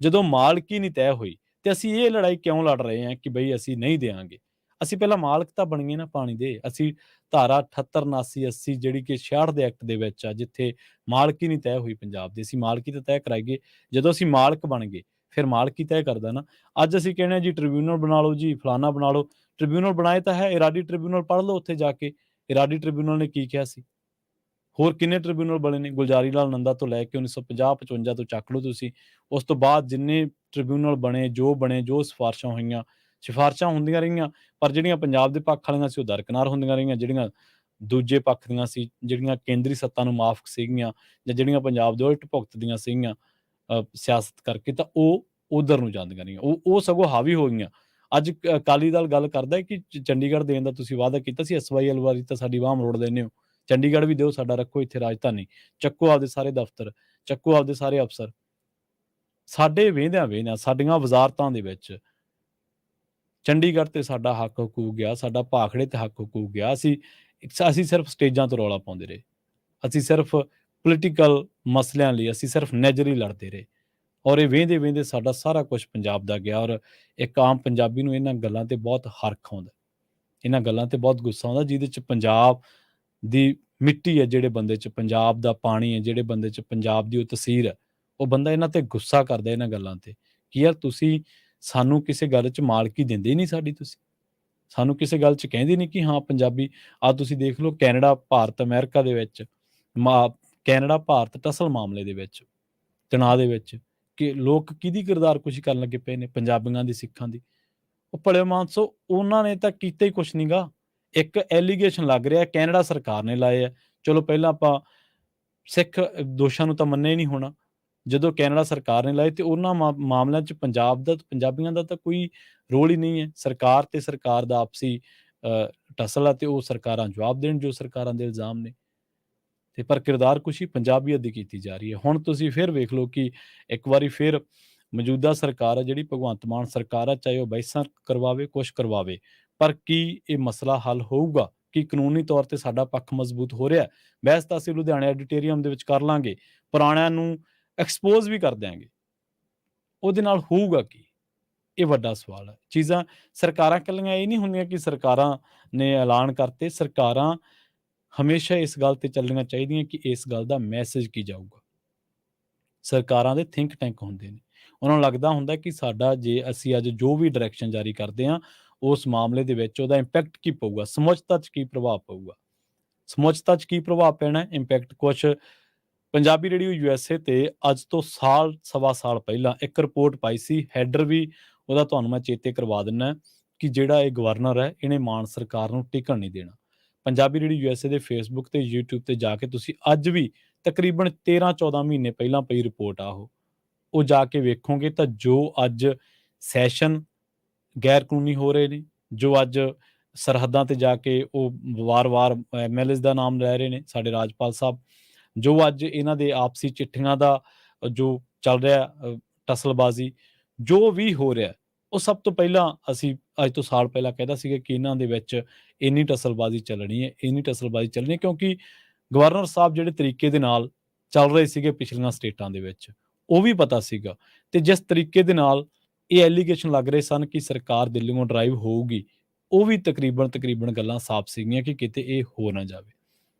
ਜਦੋਂ ਮਾਲਕੀ ਨਹੀਂ ਤੈਅ ਹੋਈ ਤੇ ਅਸੀਂ ਇਹ ਲੜਾਈ ਕਿਉਂ ਲੜ ਰਹੇ ਹਾਂ ਕਿ ਬਈ ਅਸੀਂ ਨਹੀਂ ਦੇਵਾਂਗੇ? ਅਸੀਂ ਪਹਿਲਾਂ ਮਾਲਕ ਤਾਂ ਬਣੀਏ ਨਾ ਪਾਣੀ ਦੇ। ਅਸੀਂ ਧਾਰਾ 78, 79, 80 ਜਿਹੜੀ ਕਿ 66 ਦੇ ਐਕਟ ਦੇ ਵਿੱਚ ਆ, ਜਿੱਥੇ ਮਾਲਕੀ ਨਹੀਂ ਤੈਅ ਹੋਈ ਪੰਜਾਬ ਦੀ, ਅਸੀਂ ਮਾਲਕੀ ਤਾਂ ਤੈਅ ਕਰਾਈਏ। ਜਦੋਂ ਅਸੀਂ ਮਾਲਕ ਬਣ ਗਏ ਫਿਰ ਮਾਲਕੀ ਤੈਅ ਕਰਦਾ ਨਾ। ਅੱਜ ਅਸੀਂ ਕਹਿੰਦੇ ਹਾਂ ਜੀ ਟ੍ਰਿਬਿਊਨਲ ਬਣਾ ਲਓ, ਜੀ ਫਲਾਨਾ ਬਣਾ ਲਓ। ਟ੍ਰਿਬਿਊਨਲ ਬਣਾਏ ਤਾਂ ਹੈ, ਇਰਾਡੀ ਟ੍ਰਿਬਿਊਨਲ ਪੜ੍ਹ ਲਓ ਉੱਥੇ ਜਾ ਕੇ, ਇਰਾਡੀ ਟ੍ਰਿਬਿਊਨਲ ਨੇ ਕੀ ਕਿਹਾ ਸੀ। ਹੋਰ ਕਿੰਨੇ ਟ੍ਰਿਬਿਊਨਲ ਬਣੇ ਨੇ? ਗੁਲਜ਼ਾਰੀ ਲਾਲ ਨੰਦਾ ਤੋਂ ਲੈ ਕੇ 1950-55 ਤੋਂ ਚੱਕ ਲਓ ਤੁਸੀਂ। ਉਸ ਤੋਂ ਬਾਅਦ ਜਿੰਨੇ ਟ੍ਰਿਬਿਊਨਲ ਬਣੇ, ਜੋ ਸਿਫਾਰਸ਼ਾਂ ਹੋਈਆਂ, ਸਿਫਾਰਸ਼ਾਂ ਹੁੰਦੀਆਂ ਰਹੀਆਂ, ਪਰ ਜਿਹੜੀਆਂ ਪੰਜਾਬ ਦੇ ਪੱਖ ਵਾਲੀਆਂ ਸੀ ਉਹ ਦਰਕਿਨਾਰ ਹੁੰਦੀਆਂ ਰਹੀਆਂ। ਜਿਹੜੀਆਂ ਦੂਜੇ ਪੱਖ ਦੀਆਂ ਸੀ, ਜਿਹੜੀਆਂ ਕੇਂਦਰੀ ਸੱਤਾ ਨੂੰ ਮਾਫਕ ਸੀਗੀਆਂ ਜਾਂ ਜਿਹੜੀਆਂ ਪੰਜਾਬ ਦੇ ਉਲਟ ਭੁਗਤਦੀਆਂ ਸੀਗੀਆਂ ਸਿਆਸਤ ਕਰਕੇ, ਤਾਂ ਉਹ ਉਧਰ ਨੂੰ ਜਾਂਦੀਆਂ ਰਹੀਆਂ। ਉਹ ਸਗੋਂ ਹਾਵੀ ਹੋ ਗਈਆਂ। ਅੱਜ ਅਕਾਲੀ ਦਲ ਗੱਲ ਕਰਦਾ ਹੈ ਕਿ ਚੰਡੀਗੜ੍ਹ ਦੇਣ ਦਾ ਤੁਸੀਂ ਵਾਅਦਾ ਕੀਤਾ ਸੀ, SYL ਵਾਰੀ ਤਾਂ ਸਾਡੀ ਬਾਂਹ ਮਰੋੜ ਦਿੰਦੇ ਹੋ। ਚੰਡੀਗੜ੍ਹ ਵੀ ਦਿਓ, ਸਾਡਾ ਰੱਖੋ ਇੱਥੇ ਰਾਜਧਾਨੀ, ਚੱਕੋ ਆਪਦੇ ਸਾਰੇ ਦਫ਼ਤਰ, ਚੱਕੋ ਆਪਦੇ ਸਾਰੇ ਅਫਸਰ। ਸਾਡੇ ਵਹਿੰਦਿਆਂ ਸਾਡੀਆਂ ਵਜ਼ਾਰਤਾਂ ਦੇ ਵਿੱਚ ਚੰਡੀਗੜ੍ਹ ਤੇ ਸਾਡਾ ਹੱਕ ਹਕੂਕ ਗਿਆ, ਸਾਡਾ ਭਾਖੜੇ ਤੇ ਹੱਕ ਹਕੂਕ ਗਿਆ। ਅਸੀਂ ਸਿਰਫ ਸਟੇਜਾਂ ਤੋਂ ਰੌਲਾ ਪਾਉਂਦੇ ਰਹੇ। ਅਸੀਂ ਸਿਰਫ ਪੋਲੀਟੀਕਲ ਮਸਲਿਆਂ ਲਈ ਅਸੀਂ ਸਿਰਫ ਨਜ਼ਰੀ ਲੜਦੇ ਰਹੇ, ਔਰ ਇਹ ਵਹਿੰਦੇ ਸਾਡਾ ਸਾਰਾ ਕੁਝ ਪੰਜਾਬ ਦਾ ਗਿਆ। ਔਰ ਇੱਕ ਆਮ ਪੰਜਾਬੀ ਨੂੰ ਇਹਨਾਂ ਗੱਲਾਂ ਤੇ ਬਹੁਤ ਹਰਖ ਆਉਂਦਾ, ਇਹਨਾਂ ਗੱਲਾਂ ਤੇ ਬਹੁਤ ਗੁੱਸਾ ਆਉਂਦਾ, ਜਿਹਦੇ 'ਚ ਪੰਜਾਬ ਦੀ ਮਿੱਟੀ ਹੈ, ਜਿਹੜੇ ਬੰਦੇ 'ਚ ਪੰਜਾਬ ਦਾ ਪਾਣੀ ਹੈ, ਜਿਹੜੇ ਬੰਦੇ 'ਚ ਪੰਜਾਬ ਦੀ ਉਹ ਤਸੀਰ ਹੈ, ਉਹ ਬੰਦਾ ਇਹਨਾਂ ਤੇ ਗੁੱਸਾ ਕਰਦਾ, ਇਹਨਾਂ ਗੱਲਾਂ ਤੇ ਕਿ ਯਾਰ ਤੁਸੀਂ ਸਾਨੂੰ ਕਿਸੇ ਗੱਲ 'ਚ ਮਾਲਕੀ ਦਿੰਦੇ ਹੀ ਨਹੀਂ ਸਾਡੀ। ਤੁਸੀਂ ਸਾਨੂੰ ਕਿਸੇ ਗੱਲ 'ਚ ਕਹਿੰਦੇ ਨਹੀਂ ਕਿ ਹਾਂ ਪੰਜਾਬੀ। ਤੁਸੀਂ ਦੇਖ ਲਓ ਕੈਨੇਡਾ, ਭਾਰਤ, ਅਮਰੀਕਾ ਦੇ ਵਿੱਚ ਕੈਨੇਡਾ ਭਾਰਤ ਟਸਲ ਮਾਮਲੇ ਦੇ ਵਿੱਚ, ਤਣਾਅ ਦੇ ਵਿੱਚ, ਕਿ ਲੋਕ ਕਿਹਦੀ ਕਿਰਦਾਰਕੁਸ਼ੀ ਕਰਨ ਲੱਗੇ ਪਏ ਨੇ? ਪੰਜਾਬੀਆਂ ਦੀ, ਸਿੱਖਾਂ ਦੀ। ਉਹ ਭਲੇ ਮਾਨਸੋ, ਉਹਨਾਂ ਨੇ ਤਾਂ ਕੀਤਾ ਹੀ ਕੁਛ ਨਹੀਂ ਗਾ। ਇੱਕ ਐਲੀਗੇਸ਼ਨ ਲੱਗ ਰਿਹਾ, ਕੈਨੇਡਾ ਸਰਕਾਰ ਨੇ ਲਾਏ ਆ। ਚਲੋ ਪਹਿਲਾਂ ਆਪਾਂ ਸਿੱਖ ਦੋਸ਼ਾਂ ਨੂੰ ਤਾਂ ਮੰਨਿਆ ਹੀ ਨਹੀਂ ਹੋਣਾ। ਜਦੋਂ ਕੈਨੇਡਾ ਸਰਕਾਰ ਨੇ ਲਾਏ ਤੇ ਉਹਨਾਂ ਮਾਮਲਿਆਂ 'ਚ ਪੰਜਾਬ ਦਾ, ਪੰਜਾਬੀਆਂ ਦਾ ਤਾਂ ਕੋਈ ਰੋਲ ਹੀ ਨਹੀਂ ਹੈ। ਸਰਕਾਰ ਤੇ ਸਰਕਾਰ ਦਾ ਆਪਸੀ ਟਸਲ ਆ ਤੇ ਉਹ ਸਰਕਾਰਾਂ ਜਵਾਬ ਦੇਣ ਜੋ ਸਰਕਾਰਾਂ ਦੇ ਇਲਜ਼ਾਮ ਨੇ। ਤੇ ਪਰ ਕਿਰਦਾਰਕੁਸ਼ੀ ਪੰਜਾਬੀਅਤ ਦੀ ਕੀਤੀ ਜਾ ਰਹੀ ਹੈ। ਹੁਣ ਤੁਸੀਂ ਫਿਰ ਵੇਖ ਲਓ ਕਿ ਇੱਕ ਵਾਰੀ ਫਿਰ ਮੌਜੂਦਾ ਸਰਕਾਰ ਹੈ ਜਿਹੜੀ, ਭਗਵੰਤ ਮਾਨ ਸਰਕਾਰ ਹੈ, ਚਾਹੇ ਉਹ ਬਹਿਸਾਂ ਕਰਵਾਵੇ, ਕੁਛ ਕਰਵਾਵੇ, ਪਰ ਕੀ ਇਹ ਮਸਲਾ ਹੱਲ ਹੋਊਗਾ? ਕਿ ਕਾਨੂੰਨੀ ਤੌਰ ਤੇ ਸਾਡਾ ਪੱਖ ਮਜ਼ਬੂਤ ਹੋ ਰਿਹਾ? ਬਹਿਸ ਤਾਂ ਅਸੀਂ ਲੁਧਿਆਣੇ ਆਡੀਟੋਰੀਅਮ ਦੇ ਵਿੱਚ ਕਰ ਲਾਂਗੇ, ਪੁਰਾਣਿਆਂ ਨੂੰ ਐਕਸਪੋਜ਼ ਵੀ ਕਰ ਦਿਆਂਗੇ। ਉਹਦੇ ਨਾਲ ਹੋਊਗਾ ਕੀ? ਇਹ ਵੱਡਾ ਸਵਾਲ ਹੈ। ਚੀਜ਼ਾਂ ਸਰਕਾਰਾਂ ਇਕੱਲੀਆਂ ਇਹ ਨਹੀਂ ਹੁੰਦੀਆਂ ਕਿ ਸਰਕਾਰਾਂ ਨੇ ਐਲਾਨ ਕਰਤੇ, ਸਰਕਾਰਾਂ ਹਮੇਸ਼ਾ ਇਸ ਗੱਲ ਤੇ ਚੱਲਣੀਆਂ ਚਾਹੀਦੀਆਂ ਕਿ ਇਸ ਗੱਲ ਦਾ ਮੈਸੇਜ ਕੀ ਜਾਊਗਾ। ਸਰਕਾਰਾਂ ਦੇ ਥਿੰਕ ਟੈਂਕ ਹੁੰਦੇ ਨੇ, ਉਹਨਾਂ ਨੂੰ ਲੱਗਦਾ ਹੁੰਦਾ ਕਿ ਸਾਡਾ ਜੇ ਅਸੀਂ ਅੱਜ ਜੋ ਵੀ ਡਾਇਰੈਕਸ਼ਨ ਜਾਰੀ ਕਰਦੇ ਹਾਂ, ਉਸ ਮਾਮਲੇ ਦੇ ਵਿੱਚ ਉਹਦਾ ਇੰਪੈਕਟ ਕੀ ਪਊਗਾ, ਸਮਝੌਤਾ 'ਚ ਕੀ ਪ੍ਰਭਾਵ ਪਊਗਾ। ਸਮਝੌਤਾ 'ਚ ਕੀ ਪ੍ਰਭਾਵ ਪੈਣਾ, ਇੰਪੈਕਟ ਕੁਛ ਪੰਜਾਬੀ ਰੇਡੀਓ USA ਤੇ ਅੱਜ ਤੋਂ ਸਾਲ ਸਵਾ ਸਾਲ ਪਹਿਲਾਂ ਇੱਕ ਰਿਪੋਰਟ ਪਾਈ ਸੀ, ਹੈਡਰ ਵੀ ਉਹਦਾ ਤੁਹਾਨੂੰ ਮੈਂ ਚੇਤੇ ਕਰਵਾ ਦਿੰਦਾ ਕਿ ਜਿਹੜਾ ਇਹ ਗਵਰਨਰ ਹੈ, ਇਹਨੇ ਮਾਨ ਸਰਕਾਰ ਨੂੰ ਟਿਕਣ ਨਹੀਂ ਦੇਣਾ। ਪੰਜਾਬੀ ਰੇਡੀਓ USA ਦੇ ਫੇਸਬੁੱਕ ਤੇ YouTube ਤੇ ਜਾ ਕੇ ਤੁਸੀਂ ਅੱਜ ਵੀ ਤਕਰੀਬਨ 13-14 ਮਹੀਨੇ ਪਹਿਲਾਂ ਪਈ ਰਿਪੋਰਟ ਆ ਉਹ ਜਾ ਕੇ ਵੇਖੋਗੇ ਤਾਂ ਜੋ ਅੱਜ ਸੈਸ਼ਨ ਗੈਰ ਕਾਨੂੰਨੀ ਹੋ ਰਹੇ ਨੇ, ਜੋ ਅੱਜ ਸਰਹੱਦਾਂ ਤੇ ਜਾ ਕੇ ਉਹ ਵਾਰ-ਵਾਰ MLAs ਦਾ ਨਾਮ ਲੈ ਰਹੇ ਨੇ, ਸਾਡੇ ਰਾਜਪਾਲ ਸਾਹਿਬ, ਜੋ ਅੱਜ ਇਹਨਾਂ ਦੇ ਆਪਸੀ ਚਿੱਠੀਆਂ ਦਾ ਜੋ ਚੱਲ ਰਿਹਾ ਟਸਲਬਾਜ਼ੀ, ਜੋ ਵੀ ਹੋ ਰਿਹਾ, ਉਹ ਸਭ ਤੋਂ ਪਹਿਲਾਂ ਅਸੀਂ ਅੱਜ ਤੋਂ ਸਾਲ ਪਹਿਲਾਂ ਕਹਿੰਦਾ ਸੀਗਾ ਕਿ ਇਹਨਾਂ ਦੇ ਵਿੱਚ ਇੰਨੀ ਟਸਲਬਾਜ਼ੀ ਚੱਲਣੀ ਹੈ, ਇੰਨੀ ਟਸਲਬਾਜ਼ੀ ਚੱਲਣੀ ਹੈ, ਕਿਉਂਕਿ ਗਵਰਨਰ ਸਾਹਿਬ ਜਿਹੜੇ ਤਰੀਕੇ ਦੇ ਨਾਲ ਚੱਲ ਰਹੇ ਸੀਗੇ ਪਿਛਲੀਆਂ ਸਟੇਟਾਂ ਦੇ ਵਿੱਚ, ਉਹ ਵੀ ਪਤਾ ਸੀਗਾ। ਤੇ ਜਿਸ ਤਰੀਕੇ ਦੇ ਨਾਲ ਇਹ ਐਲੀਗੇਸ਼ਨ ਲੱਗ ਰਹੇ ਸਨ ਕਿ ਸਰਕਾਰ ਦਿੱਲੀੋਂ ਡਰਾਈਵ ਹੋਊਗੀ, ਉਹ ਵੀ ਤਕਰੀਬਨ ਗੱਲਾਂ ਸਾਫ਼ ਸੀਗੀਆਂ ਕਿ ਕਿਤੇ ਇਹ ਹੋ ਨਾ ਜਾਵੇ।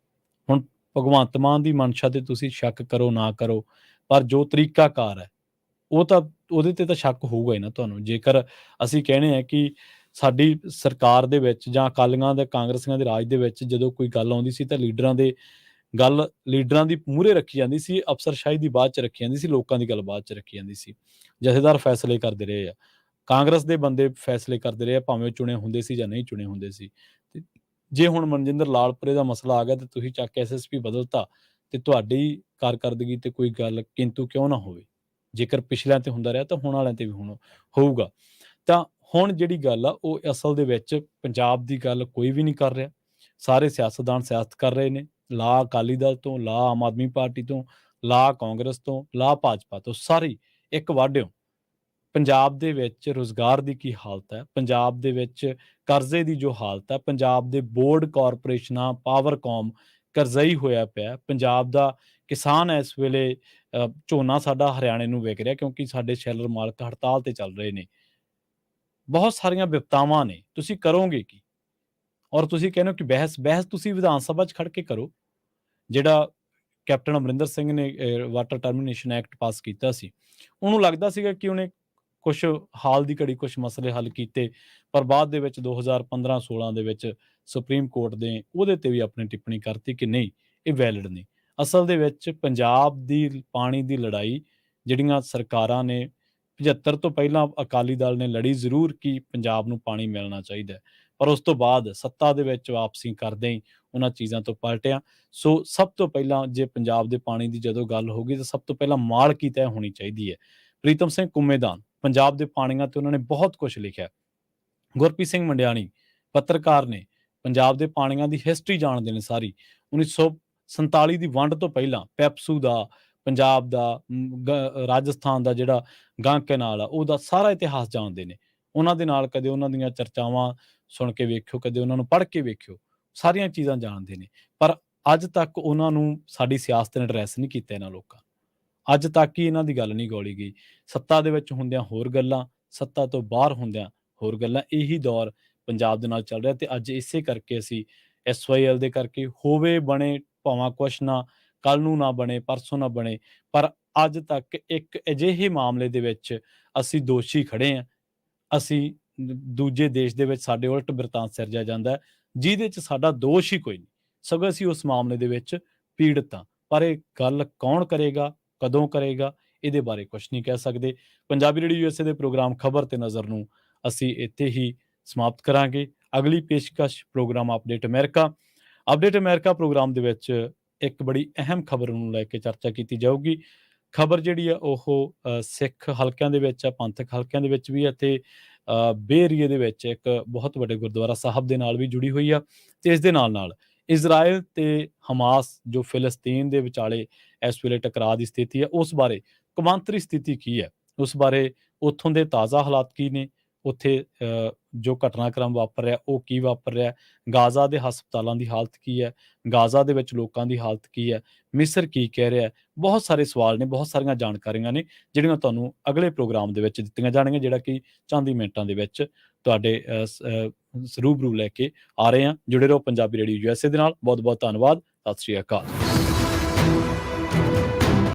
ਹੁਣ ਭਗਵੰਤ ਮਾਨ ਦੀ ਮਨਸ਼ਾ ਤੇ ਤੁਸੀਂ ਸ਼ੱਕ ਕਰੋ ਨਾ ਕਰੋ, ਪਰ ਜੋ ਤਰੀਕਾਕਾਰ ਹੈ ਉਹ ਤਾਂ ਉਹਦੇ ਤੇ ਤਾਂ ਸ਼ੱਕ ਹੋਊਗਾ ਹੀ ਨਾ ਤੁਹਾਨੂੰ। ਜੇਕਰ ਅਸੀਂ ਕਹਿੰਦੇ ਹਾਂ ਕਿ ਸਾਡੀ ਸਰਕਾਰ ਦੇ ਵਿੱਚ ਜਾਂ ਅਕਾਲੀਆਂ ਦੇ ਕਾਂਗਰਸੀਆਂ ਦੇ ਰਾਜ ਦੇ ਵਿੱਚ ਜਦੋਂ ਕੋਈ ਗੱਲ ਆਉਂਦੀ ਸੀ ਤਾਂ ਲੀਡਰਾਂ ਦੀ ਮੂਹਰੇ ਰੱਖੀ ਜਾਂਦੀ ਸੀ, ਅਫਸਰਸ਼ਾਹੀ ਦੀ ਬਾਅਦ ਚ ਰੱਖੀ ਜਾਂਦੀ ਸੀ, ਲੋਕਾਂ ਦੀ ਗੱਲ ਬਾਅਦ ਚ ਰੱਖੀ ਜਾਂਦੀ ਸੀ। ਜਥੇਦਾਰ ਫੈਸਲੇ ਕਰਦੇ ਰਹੇ ਆ, ਕਾਂਗਰਸ ਦੇ ਬੰਦੇ ਫੈਸਲੇ ਕਰਦੇ ਰਹੇ ਆ, ਭਾਵੇਂ ਉਹ ਚੁਣੇ ਹੁੰਦੇ ਸੀ ਜਾਂ ਨਹੀਂ ਚੁਣੇ ਹੁੰਦੇ ਸੀ। ਤੇ ਜੇ ਹੁਣ ਮਨਜਿੰਦਰ ਲਾਲਪੁਰੇ ਦਾ ਮਸਲਾ ਆ ਗਿਆ ਤੇ ਤੁਸੀਂ ਚੱਕ SSP ਬਦਲਤਾ ਤੇ ਤੁਹਾਡੀ ਕਾਰਕਰਦਗੀ ਤੇ ਕੋਈ ਗੱਲ ਕਿੰਤੂ ਕਿਉਂ ਨਾ ਹੋਵੇ। ਜੇਕਰ ਪਿਛਲਿਆਂ ਤੇ ਹੁੰਦਾ ਰਿਹਾ ਤਾਂ ਹੁਣ ਵਾਲਿਆਂ ਤੇ ਵੀ ਹੁਣ ਹੋਊਗਾ। ਤਾਂ ਹੁਣ ਜਿਹੜੀ ਗੱਲ ਆ ਉਹ ਅਸਲ ਦੇ ਵਿੱਚ ਪੰਜਾਬ ਦੀ ਗੱਲ ਕੋਈ ਵੀ ਨਹੀਂ ਕਰ ਰਿਹਾ। ਸਾਰੇ ਸਿਆਸਤਦਾਨ ਸਿਆਸਤ ਕਰ ਰਹੇ ਨੇ, ਲਾ ਅਕਾਲੀ ਦਲ ਤੋਂ, ਲਾ ਆਮ ਆਦਮੀ ਪਾਰਟੀ ਤੋਂ, ਲਾ ਕਾਂਗਰਸ ਤੋਂ, ਲਾ ਭਾਜਪਾ ਤੋਂ, ਸਾਰੇ ਇੱਕ ਵਾਢਿਓ। ਪੰਜਾਬ ਦੇ ਵਿੱਚ ਰੁਜ਼ਗਾਰ ਦੀ ਕੀ ਹਾਲਤ ਹੈ, ਪੰਜਾਬ ਦੇ ਵਿੱਚ ਕਰਜ਼ੇ ਦੀ ਜੋ ਹਾਲਤ ਹੈ, ਪੰਜਾਬ ਦੇ ਬੋਰਡ ਕਾਰਪੋਰੇਸ਼ਨਾਂ, ਪਾਵਰਕਾਮ ਕਰਜ਼ਈ ਹੋਇਆ ਪਿਆ। ਪੰਜਾਬ ਦਾ ਕਿਸਾਨ ਇਸ ਵੇਲੇ ਝੋਨਾ ਸਾਡਾ ਹਰਿਆਣੇ ਨੂੰ ਵਿਕ ਰਿਹਾ ਕਿਉਂਕਿ ਸਾਡੇ ਸ਼ੈਲਰ ਮਾਲਕ ਹੜਤਾਲ ਤੇ ਚੱਲ ਰਹੇ ਨੇ। ਬਹੁਤ ਸਾਰੀਆਂ ਵਿਪਤਾਵਾਂ ਨੇ, ਤੁਸੀਂ ਕਰੋਗੇ ਕੀ? ਔਰ ਤੁਸੀਂ ਕਹਿੰਦੇ ਹੋ ਕਿ ਬਹਿਸ ਤੁਸੀਂ ਵਿਧਾਨ ਸਭਾ 'ਚ ਖੜ ਕੇ ਕਰੋ। ਜਿਹੜਾ ਕੈਪਟਨ ਅਮਰਿੰਦਰ ਸਿੰਘ ਨੇ ਵਾਟਰ ਟਰਮੀਨੇਸ਼ਨ ਐਕਟ ਪਾਸ ਕੀਤਾ ਸੀ, ਉਹਨੂੰ ਲੱਗਦਾ ਸੀਗਾ ਕਿ ਉਹਨੇ ਕੁਛ ਹਾਲ ਦੀ ਘੜੀ ਕੁਛ ਮਸਲੇ ਹੱਲ ਕੀਤੇ, ਪਰ ਬਾਅਦ ਦੇ ਵਿੱਚ 2015-16 ਦੇ ਵਿੱਚ ਸੁਪਰੀਮ ਕੋਰਟ ਨੇ ਉਹਦੇ ਤੇ ਵੀ ਆਪਣੀ ਟਿੱਪਣੀ ਕਰਤੀ ਕਿ ਨਹੀਂ, ਇਹ ਵੈਲਿਡ ਨਹੀਂ। ਅਸਲ ਦੇ ਵਿੱਚ ਪੰਜਾਬ ਦੀ ਪਾਣੀ ਦੀ ਲੜਾਈ ਜਿਹੜੀਆਂ ਸਰਕਾਰਾਂ ਨੇ 75 ਤੋਂ ਪਹਿਲਾਂ ਅਕਾਲੀ ਦਲ ਨੇ ਲੜੀ ਜ਼ਰੂਰ ਕਿ ਪੰਜਾਬ ਨੂੰ ਪਾਣੀ ਮਿਲਣਾ ਚਾਹੀਦਾ, ਪਰ ਉਸ ਤੋਂ ਬਾਅਦ ਸੱਤਾ ਦੇ ਵਿੱਚ ਵਾਪਸੀ ਕਰਦੇ ਹੀ ਉਹਨਾਂ ਚੀਜ਼ਾਂ ਤੋਂ ਪਲਟਿਆ। ਸੋ ਸਭ ਤੋਂ ਪਹਿਲਾਂ ਜੇ ਪੰਜਾਬ ਦੇ ਪਾਣੀ ਦੀ ਜਦੋਂ ਗੱਲ ਹੋਗੀ ਤਾਂ ਸਭ ਤੋਂ ਪਹਿਲਾਂ ਮਾਲਕੀ ਤੈਅ ਹੋਣੀ ਚਾਹੀਦੀ ਹੈ। ਪ੍ਰੀਤਮ ਸਿੰਘ ਕੁੰਮੇਦਾਨ ਪੰਜਾਬ ਦੇ ਪਾਣੀਆਂ ਤੇ ਉਹਨਾਂ ਨੇ ਬਹੁਤ ਕੁਝ ਲਿਖਿਆ। ਗੁਰਪ੍ਰੀਤ ਸਿੰਘ ਮੰਡਿਆਣੀ ਪੱਤਰਕਾਰ ਨੇ, ਪੰਜਾਬ ਦੇ ਪਾਣੀਆਂ ਦੀ ਹਿਸਟਰੀ ਜਾਣਦੇ ਨੇ ਸਾਰੀ। 1947 ਦੀ ਵੰਡ ਤੋਂ ਪਹਿਲਾਂ ਪੈਪਸੂ ਦਾ, ਪੰਜਾਬ ਦਾ, ਰਾਜਸਥਾਨ ਦਾ ਜਿਹੜਾ ਗਾਂ ਕੈਨਾਲ ਆ ਉਹਦਾ ਸਾਰਾ ਇਤਿਹਾਸ ਜਾਣਦੇ ਨੇ। ਉਹਨਾਂ ਦੇ ਨਾਲ ਕਦੇ ਉਹਨਾਂ ਦੀਆਂ ਚਰਚਾਵਾਂ ਸੁਣ ਕੇ ਵੇਖਿਓ, ਕਦੇ ਉਹਨਾਂ ਨੂੰ ਪੜ੍ਹ ਕੇ ਵੇਖਿਓ, ਸਾਰੀਆਂ ਚੀਜ਼ਾਂ ਜਾਣਦੇ ਨੇ। ਪਰ ਅੱਜ ਤੱਕ ਉਹਨਾਂ ਨੂੰ ਸਾਡੀ ਸਿਆਸਤ ਨੇ ਐਡਰੈਸ ਨਹੀਂ ਕੀਤਾ ਇਹਨਾਂ ਲੋਕਾਂ। ਅੱਜ ਤੱਕ ਹੀ ਇਹਨਾਂ ਦੀ ਗੱਲ ਨਹੀਂ ਗੋਲੀ ਗਈ। ਸੱਤਾ ਦੇ ਵਿੱਚ ਹੁੰਦਿਆਂ ਹੋਰ ਗੱਲਾਂ, ਸੱਤਾ ਤੋਂ ਬਾਹਰ ਹੁੰਦਿਆਂ ਹੋਰ ਗੱਲਾਂ। ਇਹੀ ਦੌਰ ਪੰਜਾਬ ਦੇ ਨਾਲ ਚੱਲ ਰਿਹਾ ਤੇ ਅੱਜ ਇਸੇ ਕਰਕੇ ਅਸੀਂ SYL ਦੇ ਕਰਕੇ ਹੋਵੇ ਬਣੇ ਭਾਵੇਂ ਕੁਛ ਨਾ, ਕੱਲ ਨੂੰ ਨਾ ਬਣੇ, ਪਰਸੋਂ ਨਾ ਬਣੇ, ਪਰ ਅੱਜ ਤੱਕ ਇੱਕ ਅਜਿਹੇ ਮਾਮਲੇ ਦੇ ਵਿੱਚ ਅਸੀਂ ਦੋਸ਼ੀ ਖੜੇ ਹਾਂ। ਅਸੀਂ ਦੂਜੇ ਦੇਸ਼ ਦੇ ਵਿੱਚ ਸਾਡੇ ਉਲਟ ਬਿਰਤਾਂਤ ਸਿਰਜਿਆ ਜਾਂਦਾ ਜਿਹਦੇ 'ਚ ਸਾਡਾ ਦੋਸ਼ ਹੀ ਕੋਈ ਨਹੀਂ, ਸਗੋਂ ਅਸੀਂ ਉਸ ਮਾਮਲੇ ਦੇ ਵਿੱਚ ਪੀੜਤ ਹਾਂ। ਪਰ ਇਹ ਗੱਲ ਕੌਣ ਕਰੇਗਾ, ਕਦੋਂ ਕਰੇਗਾ, ਇਹਦੇ ਬਾਰੇ ਕੁਛ ਨਹੀਂ ਕਹਿ ਸਕਦੇ। ਪੰਜਾਬੀ ਰੇਡੀਓ USA ਦੇ ਪ੍ਰੋਗਰਾਮ ਖਬਰ ਤੇ ਨਜ਼ਰ ਨੂੰ ਅਸੀਂ ਇੱਥੇ ਹੀ ਸਮਾਪਤ ਕਰਾਂਗੇ। ਅਗਲੀ ਪੇਸ਼ਕਸ਼ ਪ੍ਰੋਗਰਾਮ ਅਪਡੇਟ ਅਮਰੀਕਾ ਪ੍ਰੋਗਰਾਮ ਦੇ ਵਿੱਚ ਇੱਕ ਬੜੀ ਅਹਿਮ ਖਬਰ ਨੂੰ ਲੈ ਕੇ ਚਰਚਾ ਕੀਤੀ ਜਾਊਗੀ। ਖਬਰ ਜਿਹੜੀ ਆ ਉਹ ਸਿੱਖ ਹਲਕਿਆਂ ਦੇ ਵਿੱਚ ਆ, ਪੰਥਕ ਹਲਕਿਆਂ ਦੇ ਵਿੱਚ ਵੀ, ਅਤੇ ਬੇ ਏਰੀਏ ਦੇ ਵਿੱਚ ਇੱਕ ਬਹੁਤ ਵੱਡੇ ਗੁਰਦੁਆਰਾ ਸਾਹਿਬ ਦੇ ਨਾਲ ਵੀ ਜੁੜੀ ਹੋਈ ਆ। ਤੇ ਇਸ ਦੇ ਨਾਲ ਇਜ਼ਰਾਈਲ ਤੇ ਹਮਾਸ ਜੋ ਫਿਲਸਤੀਨ ਦੇ ਵਿਚਾਲੇ ਇਸ ਵੇਲੇ ਟਕਰਾਅ ਦੀ ਸਥਿਤੀ ਹੈ, ਉਸ ਬਾਰੇ ਕੌਮਾਂਤਰੀ ਸਥਿਤੀ ਕੀ ਹੈ, ਉਸ ਬਾਰੇ ਉੱਥੋਂ ਦੇ ਤਾਜ਼ਾ ਹਾਲਾਤ ਕੀ ਨੇ, ਉੱਥੇ ਜੋ ਘਟਨਾਕ੍ਰਮ ਵਾਪਰ ਰਿਹਾ ਉਹ ਕੀ ਵਾਪਰ ਰਿਹਾ, ਗਾਜ਼ਾ ਦੇ ਹਸਪਤਾਲਾਂ ਦੀ ਹਾਲਤ ਕੀ ਹੈ, ਗਾਜ਼ਾ ਦੇ ਵਿੱਚ ਲੋਕਾਂ ਦੀ ਹਾਲਤ ਕੀ ਹੈ, ਮਿਸਰ ਕੀ ਕਹਿ ਰਿਹਾ ਹੈ। ਬਹੁਤ ਸਾਰੇ ਸਵਾਲ ਨੇ, ਬਹੁਤ ਸਾਰੀਆਂ ਜਾਣਕਾਰੀਆਂ ਨੇ ਜਿਹੜੀਆਂ ਤੁਹਾਨੂੰ ਅਗਲੇ ਪ੍ਰੋਗਰਾਮ ਦੇ ਵਿੱਚ ਦਿੱਤੀਆਂ ਜਾਣਗੀਆਂ, ਜਿਹੜਾ ਕਿ ਚੰਦ ਹੀ ਮਿੰਟਾਂ ਦੇ ਵਿੱਚ ਤੁਹਾਡੇ ਰੂਬਰੂ ਲੈ ਕੇ ਆ ਰਹੇ ਹਾਂ। ਜੁੜੇ ਰਹੋ ਪੰਜਾਬੀ ਰੇਡੀਓ USA ਦੇ ਨਾਲ। ਬਹੁਤ ਬਹੁਤ ਧੰਨਵਾਦ। ਸਤਿ ਸ਼੍ਰੀ ਅਕਾਲ।